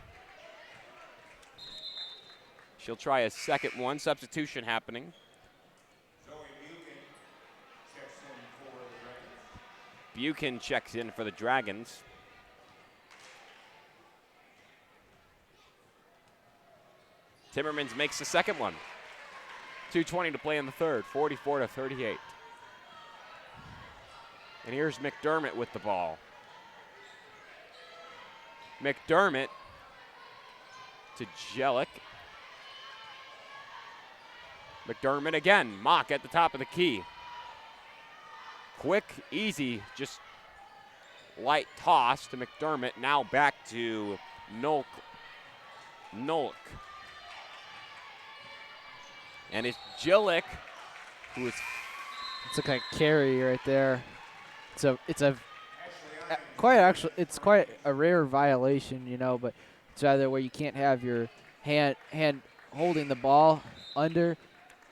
She'll try a second one. Substitution happening. Buchan checks in for the Dragons. Timmermans makes the second one. 2:20 to play in the third, 44-38. And here's McDermott with the ball. McDermott to Jellick. McDermott again. Mock at the top of the key. Quick, easy, just light toss to McDermott. Now back to Nolk. And it's Jellick who is. It's like a carry right there. It's quite a rare violation, but it's rather where you can't have your hand holding the ball under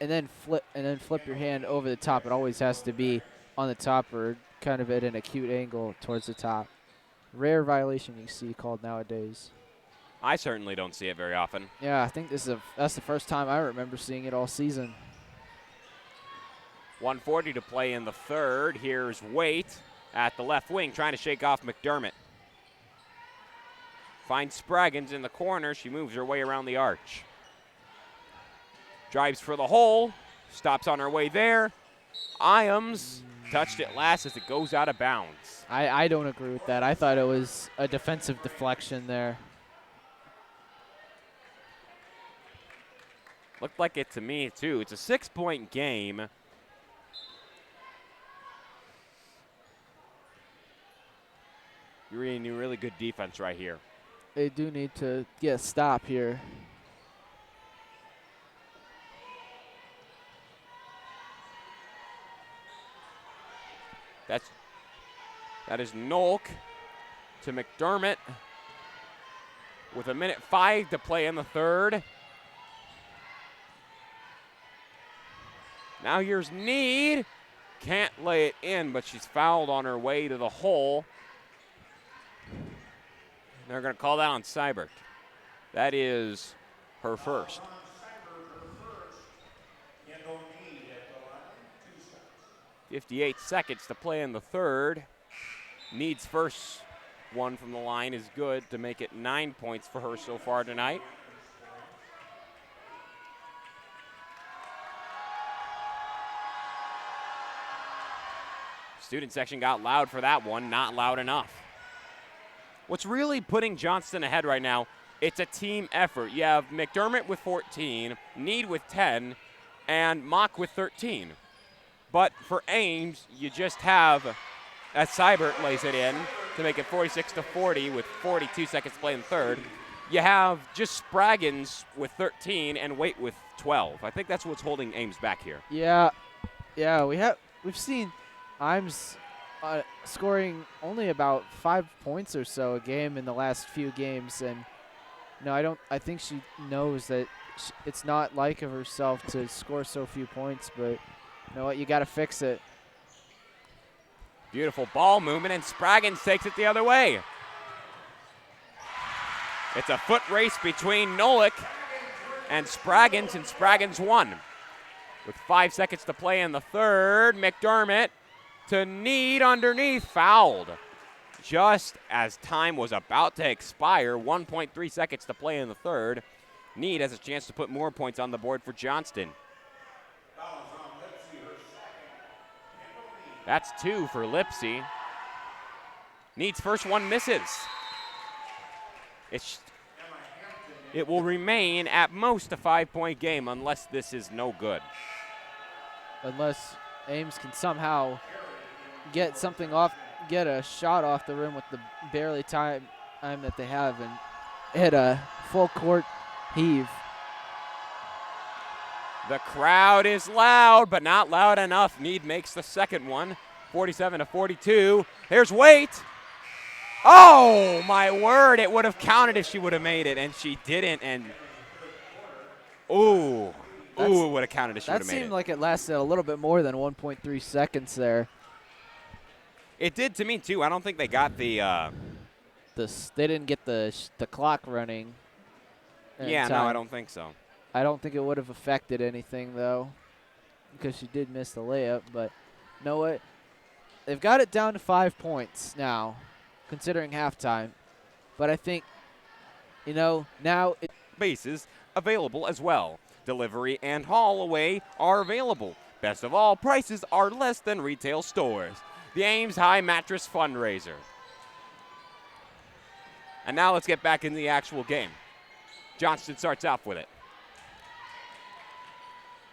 and then flip your hand over the top. It always has to be on the top or kind of at an acute angle towards the top. Rare violation you see called nowadays. I certainly don't see it very often. Yeah, I think that's the first time I remember seeing it all season. 1:40 to play in the third. Here's Waite at the left wing trying to shake off McDermott. Finds Spraggins in the corner. She moves her way around the arch. Drives for the hole. Stops on her way there. Iams touched it last as it goes out of bounds. I don't agree with that. I thought it was a defensive deflection there. Looked like it to me, too. It's a 6-point game. You're really, really good defense right here. They do need to get a stop here. That is Nolk to McDermott with 1:05 to play in the third. Now here's Need. Can't lay it in, but she's fouled on her way to the hole. They're going to call that on Seibert. That is her first. 58 seconds to play in the third. Need's first one from the line is good to make it 9 points for her so far tonight. Student section got loud for that one, not loud enough. What's really putting Johnston ahead right now, it's a team effort. You have McDermott with 14, Need with 10, and Mock with 13. But for Ames, you just have, as Seibert lays it in, to make it 46-40 with 42 seconds to play in the third. You have just Spraggins with 13 and Waite with 12. I think that's what's holding Ames back here. Yeah, we've seen Ames scoring only about 5 points or so a game in the last few games, and I think she knows that it's not like of herself to score so few points, but you know what, you got to fix it. Beautiful ball movement, and Spraggins takes it the other way. It's a foot race between Nolik and Spraggins won. With 5 seconds to play in the third, McDermott to Need underneath, fouled. Just as time was about to expire, 1.3 seconds to play in the third. Need has a chance to put more points on the board for Johnston. That's 2 for Lipsy. Need's first one misses. It will remain at most a 5-point game unless this is no good. Unless Ames can somehow get a shot off the rim with the barely time that they have and hit a full court heave. The crowd is loud, but not loud enough. Need makes the second one, 47-42. Here's Waite. Oh, my word. It would have counted if she would have made it, and she didn't. And, it would have counted if she would have made it. That seemed like it lasted a little bit more than 1.3 seconds there. It did to me, too. I don't think they got the they didn't get the clock running. Yeah, no, I don't think so. I don't think it would have affected anything, though, because she did miss the layup. But you know what? They've got it down to 5 points now, considering halftime. But I think, now bases available as well. Delivery and haul away are available. Best of all, prices are less than retail stores. The Ames High Mattress Fundraiser. And now let's get back in the actual game. Johnston starts off with it.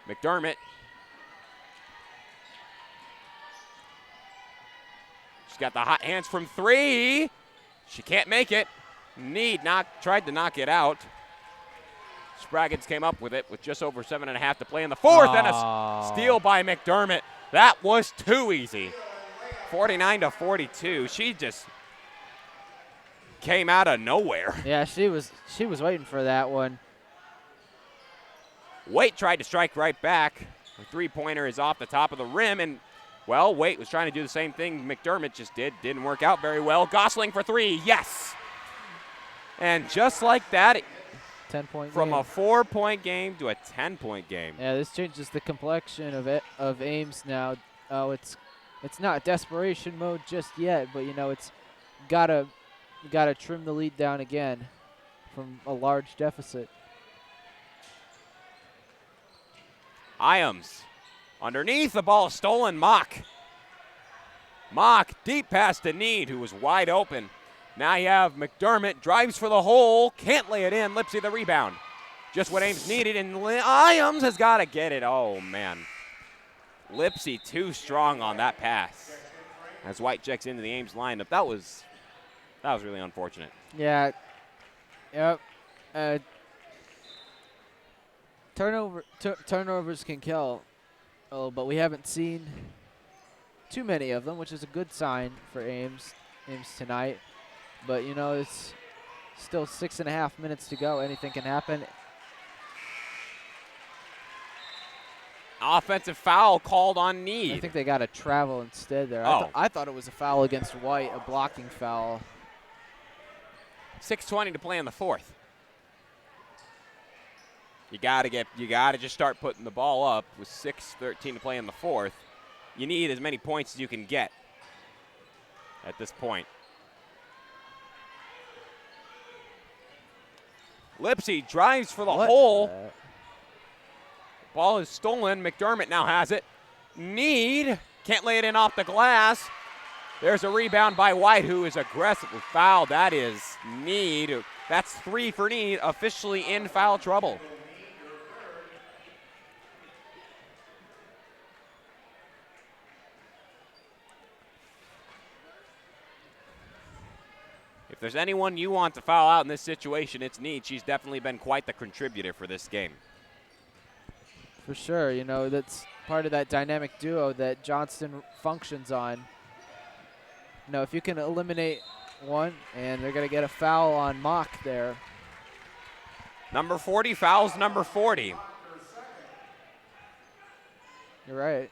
McDermott. She's got the hot hands from 3. She can't make it. Need tried to knock it out. Spraggins came up with it with just over 7.5 to play in the fourth, and a steal by McDermott. That was too easy. 49-42. She just came out of nowhere. Yeah, she was waiting for that one. Waite tried to strike right back. The three-pointer is off the top of the rim, and, well, Waite was trying to do the same thing McDermott just did. Didn't work out very well. Gosling for 3, yes! And just like that, 10-point from game. a 4-point game to a 10-point game. Yeah, this changes the complexion of Ames now. Oh, it's not desperation mode just yet, but it's gotta trim the lead down again from a large deficit. Ames underneath, the ball stolen. Mock deep pass to Need, who was wide open. Now you have McDermott, drives for the hole, can't lay it in. Lipsy the rebound. Just what Ames needed, and Ames has got to get it. Oh, man. Lipsy too strong on that pass. As White checks into the Ames lineup, that was really unfortunate. Yeah. Yep. Turnovers can kill, but we haven't seen too many of them, which is a good sign for Ames tonight. But, it's still 6.5 minutes to go. Anything can happen. Offensive foul called on Need. I think they got a travel instead there. Oh. I thought it was a foul against White, a blocking foul. 6:20 to play in the fourth. You gotta just start putting the ball up with 6:13 to play in the fourth. You need as many points as you can get at this point. Lipsy drives for the hole. Ball is stolen. McDermott now has it. Need Can't lay it in off the glass. There's a rebound by White, who is aggressive with foul. That is Need. That's 3 for Need, officially in foul trouble. If there's anyone you want to foul out in this situation, it's Need. She's definitely been quite the contributor for this game. For sure, you know, that's part of that dynamic duo that Johnston functions on. You know, if you can eliminate one, and they're going to get a foul on Mock there. Number 40 fouls number 40. You're right.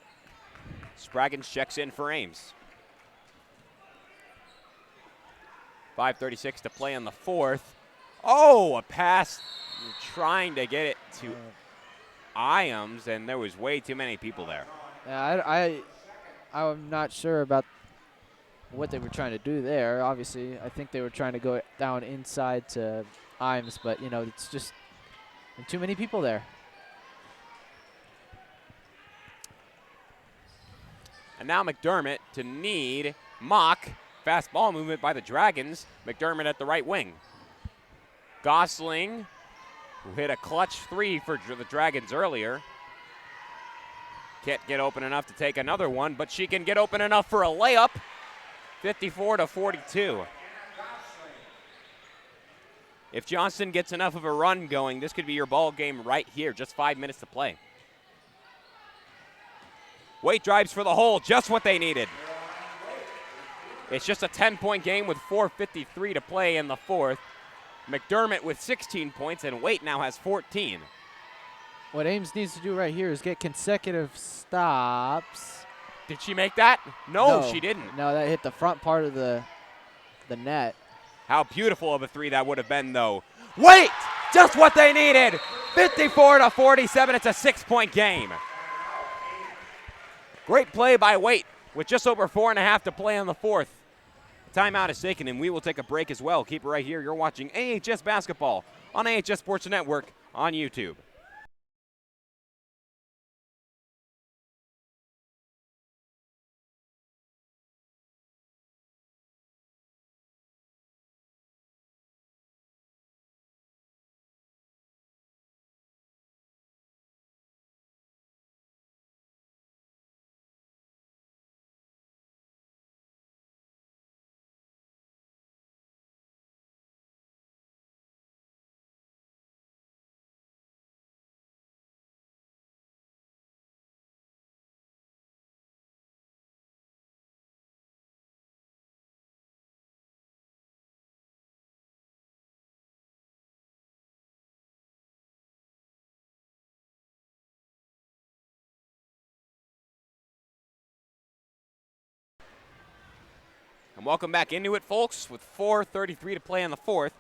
Spraggins checks in for Ames. 5:36 to play in the fourth. Oh, a pass trying to get it to Ames, and there was way too many people there. Yeah, I'm not sure about what they were trying to do there. Obviously, I think they were trying to go down inside to Ames, but, you know, it's just too many people there. And now McDermott to Need. Mock. Fast ball movement by the Dragons. McDermott at the right wing. Gosling, who hit a clutch 3 for the Dragons earlier. Can't get open enough to take another one, but she can get open enough for a layup. 54-42. If Johnston gets enough of a run going, this could be your ball game right here. Just 5 minutes to play. Waite drives for the hole, just what they needed. It's just a 10-point game with 4:53 to play in the fourth. McDermott with 16 points, and Waite now has 14. What Ames needs to do right here is get consecutive stops. Did she make that? No, she didn't. No, that hit the front part of the net. How beautiful of a 3 that would have been, though. Waite! Just what they needed! 54-47, it's a 6-point game. Great play by Waite with just over 4.5 to play in the fourth. Timeout is taken, and we will take a break as well. Keep it right here. You're watching AHS Basketball on AHS Sports Network on YouTube. And welcome back into it, folks, with 4:33 to play in the fourth.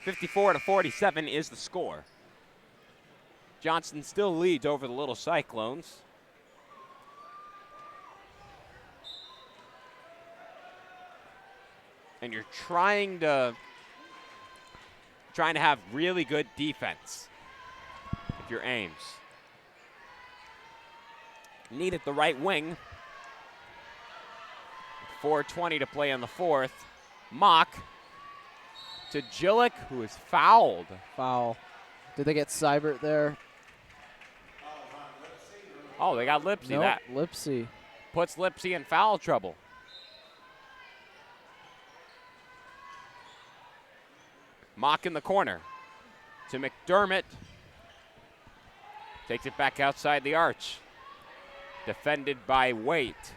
54-47 is the score. Johnston still leads over the Little Cyclones. And you're trying to have really good defense if you're Ames. Need at the right wing. 4:20 to play in the fourth. Mock to Jillick, who is fouled. Foul. Did they get Seibert there? Oh, they got Lipsy. Nope, That Lipsy. puts Lipsy in foul trouble. Mock in the corner to McDermott. Takes it back outside the arch. Defended by Waite.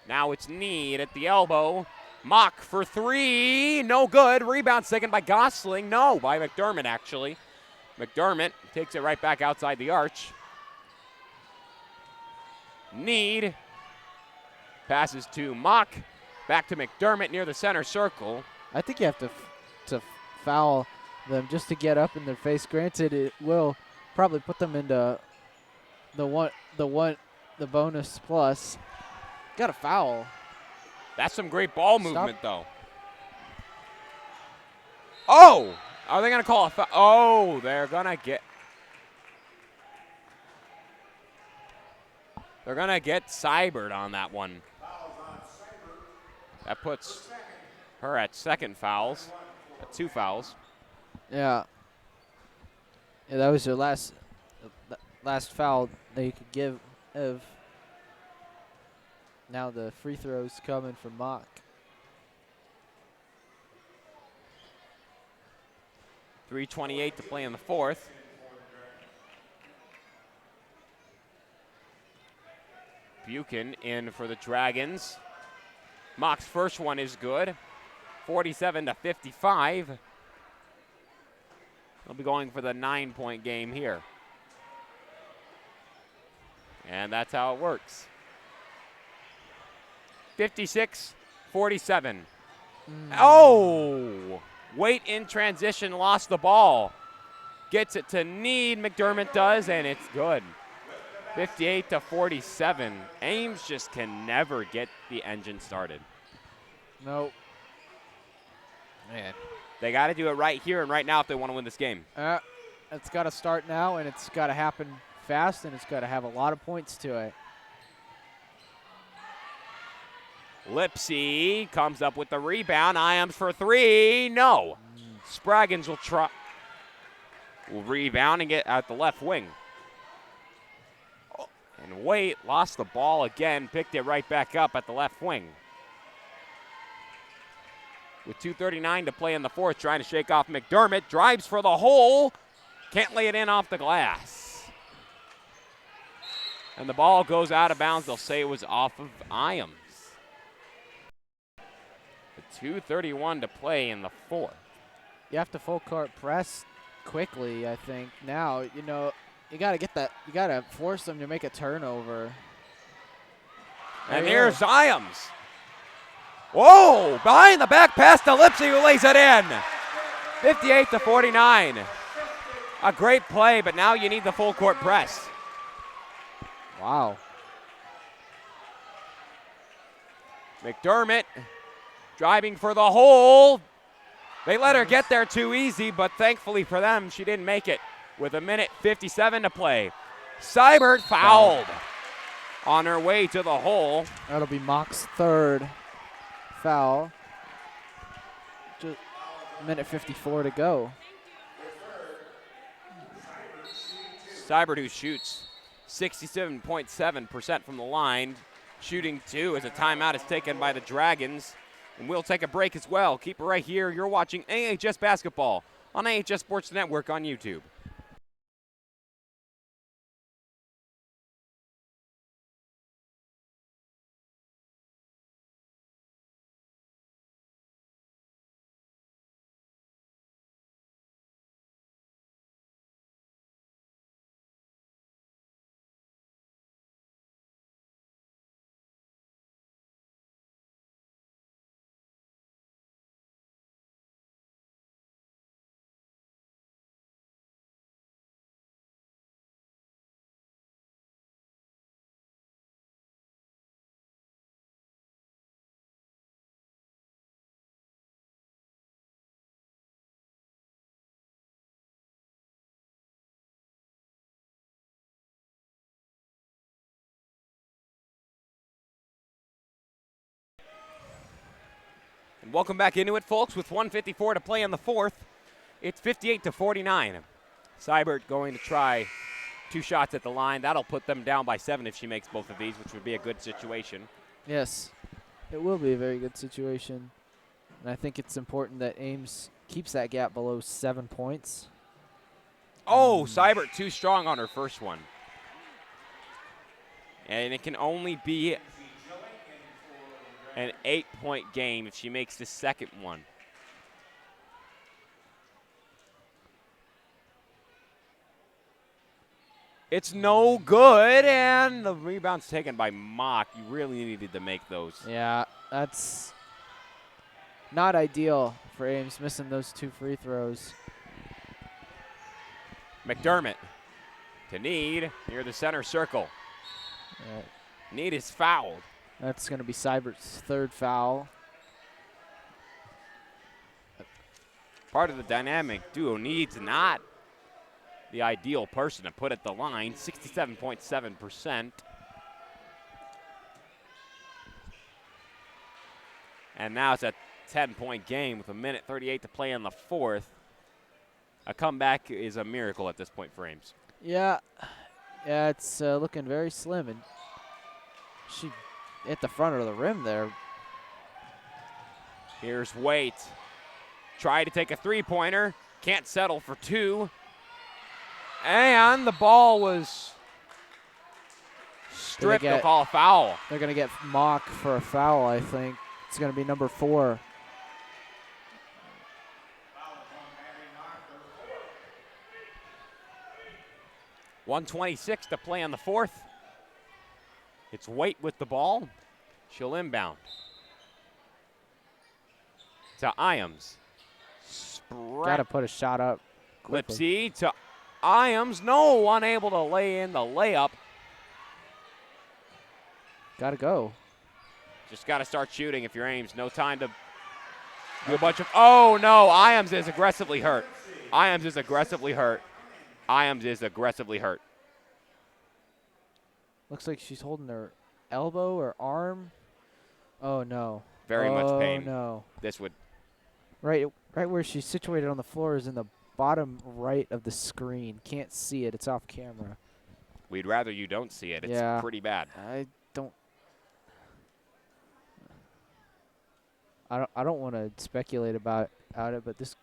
Now it's Need at the elbow. Mock for 3. No good. Rebound taken by Gosling. No, by McDermott, actually. McDermott takes it right back outside the arch. Need passes to Mock. Back to McDermott near the center circle. I think you have to foul them just to get up in their face. Granted, it will probably put them into the bonus plus. Got a foul. That's some great ball movement, though. Oh! Are they going to call a foul? Oh, they're going to get. They're going to get Seibert on that one. That puts her at second fouls, at 2 fouls. Yeah. Yeah, that was her last foul that you could give of. Now the free throws coming from Mock. .328 to play in the fourth. Buchan in for the Dragons. Mock's first one is good. 47 to 55. They'll be going for the 9-point game here. And that's how it works. 56-47. Oh! Wait in transition, lost the ball. Gets it to Need, McDermott does, and it's good. 58 to 47. Ames just can never get the engine started. Nope. Man. They got to do it right here and right now if they want to win this game. It's got to start now, and it's got to happen fast, and it's got to have a lot of points to it. Lipsy comes up with the rebound. Iams for 3. No. Spraggins will try. Will rebound and get at the left wing. And Waite lost the ball again. Picked it right back up at the left wing. With 2:39 to play in the fourth, trying to shake off McDermott. Drives for the hole. Can't lay it in off the glass. And the ball goes out of bounds. They'll say it was off of Iams. 2:31 to play in the fourth. You have to full court press quickly, I think. Now, you know, you got to get that. You got to force them to make a turnover. And here's Iams. Whoa! Behind the back pass to Lipsy, who lays it in. 58 to 49. A great play, but now you need the full court press. Wow. McDermott driving for the hole. They let her get there too easy, but thankfully for them, she didn't make it with 1:57 to play. Seibert fouled on her way to the hole. That'll be Mock's third foul. Just 1:54 to go. Seibert, who shoots 67.7% from the line, shooting 2 as a timeout is taken by the Dragons. And we'll take a break as well. Keep it right here. You're watching AHS Basketball on AHS Sports Network on YouTube. And welcome back into it, folks, with 1:54 to play in the fourth. It's 58 to 49. Seibert going to try 2 shots at the line. That'll put them down by 7 if she makes both of these, which would be a good situation. Yes, it will be a very good situation. And I think it's important that Ames keeps that gap below 7 points. Oh, Seibert too strong on her first one. And it can only be an 8-point game if she makes the second one. It's no good, and the rebound's taken by Mock. You really needed to make those. Yeah, that's not ideal for Ames, missing those 2 free throws. McDermott to Need near the center circle. Need is fouled. That's going to be Seibert's third foul. Part of the dynamic duo. Need's not the ideal person to put at the line. 67.7%. And now it's a 10-point game with 1:38 to play in the fourth. A comeback is a miracle at this point for Ames. Yeah, it's looking very slim, and she hit the front of the rim there. Here's Waite. Try to take a three-pointer. Can't settle for two. And the ball was stripped. They'll call a foul. They're going to get Mock for a foul, I think. It's going to be number 4. .126 to play on the fourth. It's Waite with the ball. She'll inbound. To Iams. Got to put a shot up quickly. Lipsy to Iams. No, unable to lay in the layup. Got to go. Just got to start shooting if you're Ames. No time to do a bunch of, oh no, Iams is aggressively hurt. Iams is aggressively hurt. Iams is aggressively hurt. Looks like she's holding her elbow or arm. Oh no. Very much pain. Oh no. This would. Right where she's situated on the floor is in the bottom right of the screen. Can't see it. It's off camera. We'd rather you don't see it. It's pretty bad. I don't want to speculate about it, but this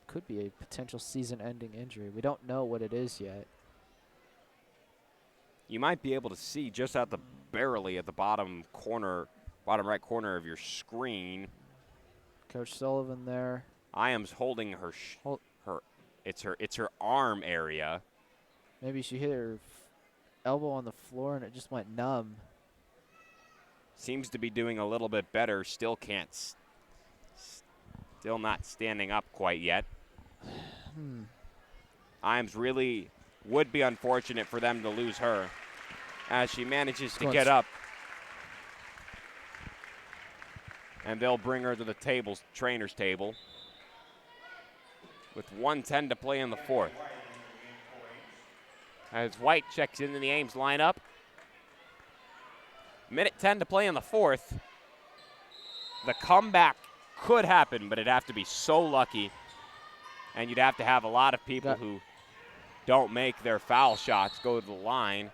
could be a potential season-ending injury. We don't know what it is yet. You might be able to see just out the barely at the bottom right corner of your screen. Coach Sullivan there. Iams holding her it's her arm area. Maybe she hit her elbow on the floor and it just went numb. Seems to be doing a little bit better. Still not standing up quite yet. Iams really would be unfortunate for them to lose her as she manages to get up. And they'll bring her to the trainer's table with 1:10 to play in the fourth. As White checks into the Ames lineup. 1:10 to play in the fourth. The comeback could happen, but it'd have to be so lucky. And you'd have to have a lot of people who don't make their foul shots go to the line.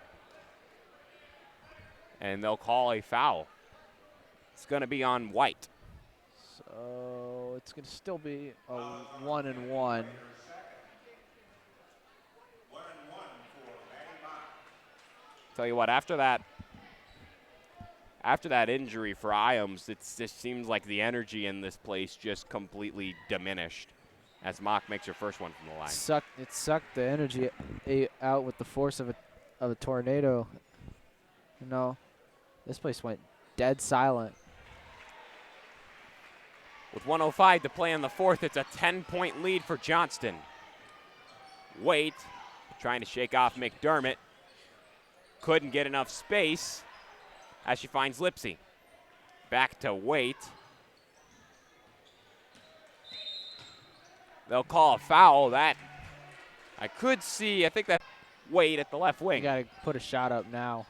And they'll call a foul. It's going to be on White. So it's going to still be a 1-and-1. Tell you what, after that injury for Iams, it just seems like the energy in this place just completely diminished as Mock makes her first one from the line. It sucked the energy out with the force of a tornado. You know, this place went dead silent. With 1:05 to play in the fourth, it's a 10-point lead for Johnston. Waite trying to shake off McDermott. Couldn't get enough space as she finds Lipsy. Back to Waite. They'll call a foul. That I could see. I think that's Waite at the left wing. You got to put a shot up now.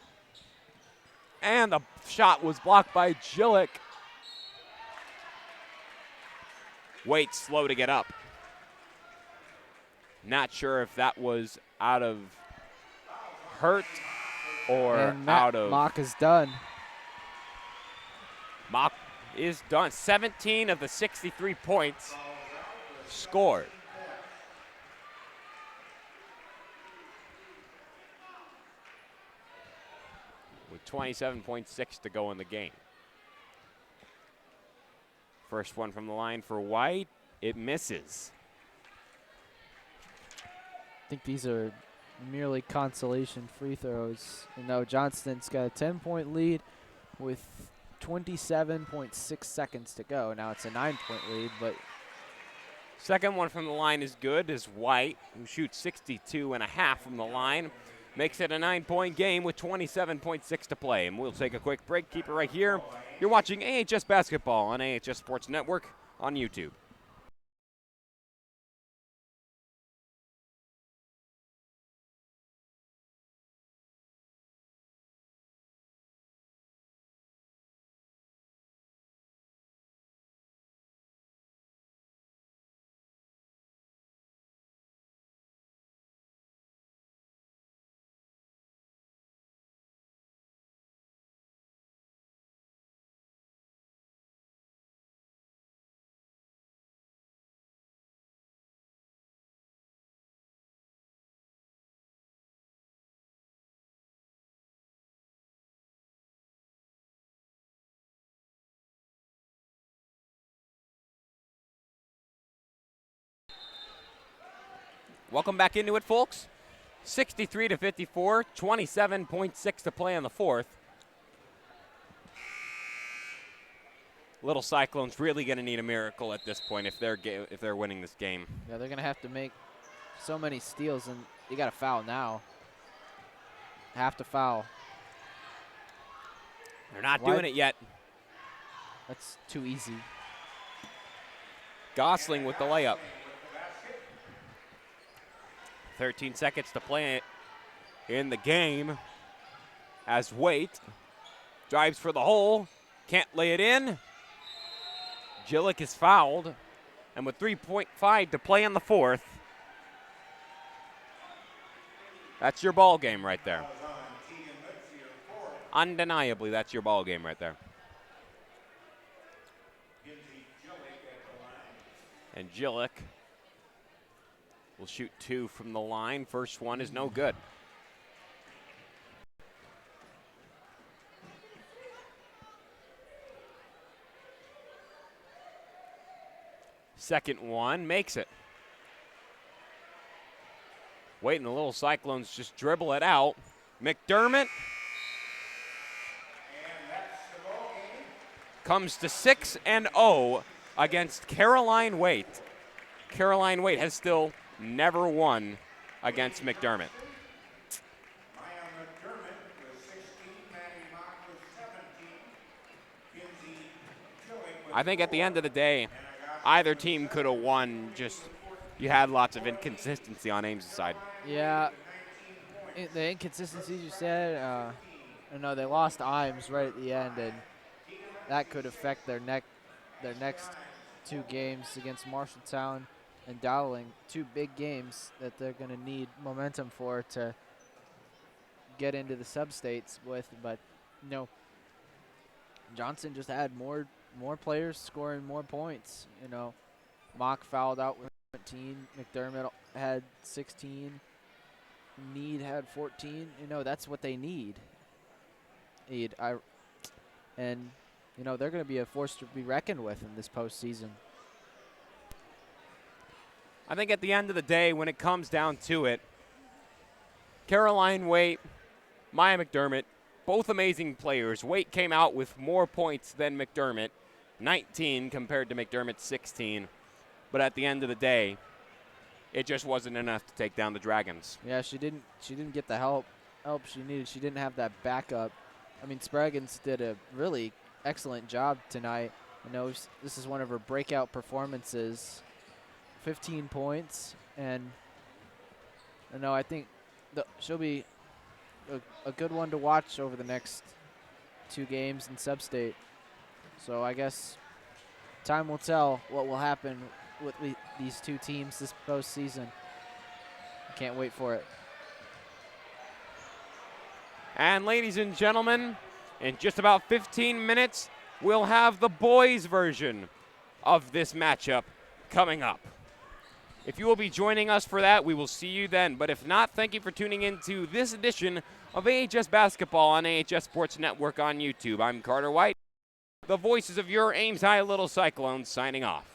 And the shot was blocked by Gillick. Waite slow to get up. Not sure if that was out of hurt or out of. Mock is done. Mock is done. 17 of the 63 points scored. With 27.6 to go in the game. First one from the line for White. It misses. I think these are merely consolation free throws. You know, Johnston's got a 10-point lead with 27.6 seconds to go. Now it's a 9-point lead, but second one from the line is good as White, who shoots 62.5 from the line, makes it a 9-point game with 27.6 to play. And we'll take a quick break. Keep it right here. You're watching AHS Basketball on AHS Sports Network on YouTube. Welcome back into it, folks. 63 to 54, 27.6 to play in the fourth. Little Cyclones really going to need a miracle at this point if they're winning this game. Yeah, they're going to have to make so many steals, and you got to foul now. Have to foul. They're not doing it yet. That's too easy. Gosling with the layup. 13 seconds to play in the game as Waite drives for the hole. Can't lay it in. Gillick is fouled. And with 3.5 to play in the fourth, that's your ball game right there. Undeniably, that's your ball game right there. And Gillick will shoot 2 from the line. First one is no good. Second one makes it. Waiting, the little Cyclones just dribble it out. McDermott comes to 6-0 against Caroline Waite. Caroline Waite has still never won against McDermott. I think at the end of the day, either team could have won, just you had lots of inconsistency on Ames' side. Yeah, the inconsistencies you said, no, they lost Ames right at the end, and that could affect their next 2 games against Marshalltown and Dowling. 2 big games that they're going to need momentum for to get into the sub-states with. But, Johnston just had more players scoring more points. Mock fouled out with 17. McDermott had 16. Need had 14. That's what they need. And they're going to be a force to be reckoned with in this postseason. I think at the end of the day, when it comes down to it, Caroline Waite, Maya McDermott, both amazing players. Waite came out with more points than McDermott, 19 compared to McDermott's 16. But at the end of the day, it just wasn't enough to take down the Dragons. Yeah, she didn't get the help she needed. She didn't have that backup. I mean, Spraggins did a really excellent job tonight. This is one of her breakout performances. 15 points, and I think she'll be a good one to watch over the next 2 games in sub-state. So I guess time will tell what will happen with these 2 teams this postseason. Can't wait for it. And ladies and gentlemen, in just about 15 minutes, we'll have the boys' version of this matchup coming up. If you will be joining us for that, we will see you then. But if not, thank you for tuning in to this edition of AHS Basketball on AHS Sports Network on YouTube. I'm Carter White, the voices of your Ames High Little Cyclones, signing off.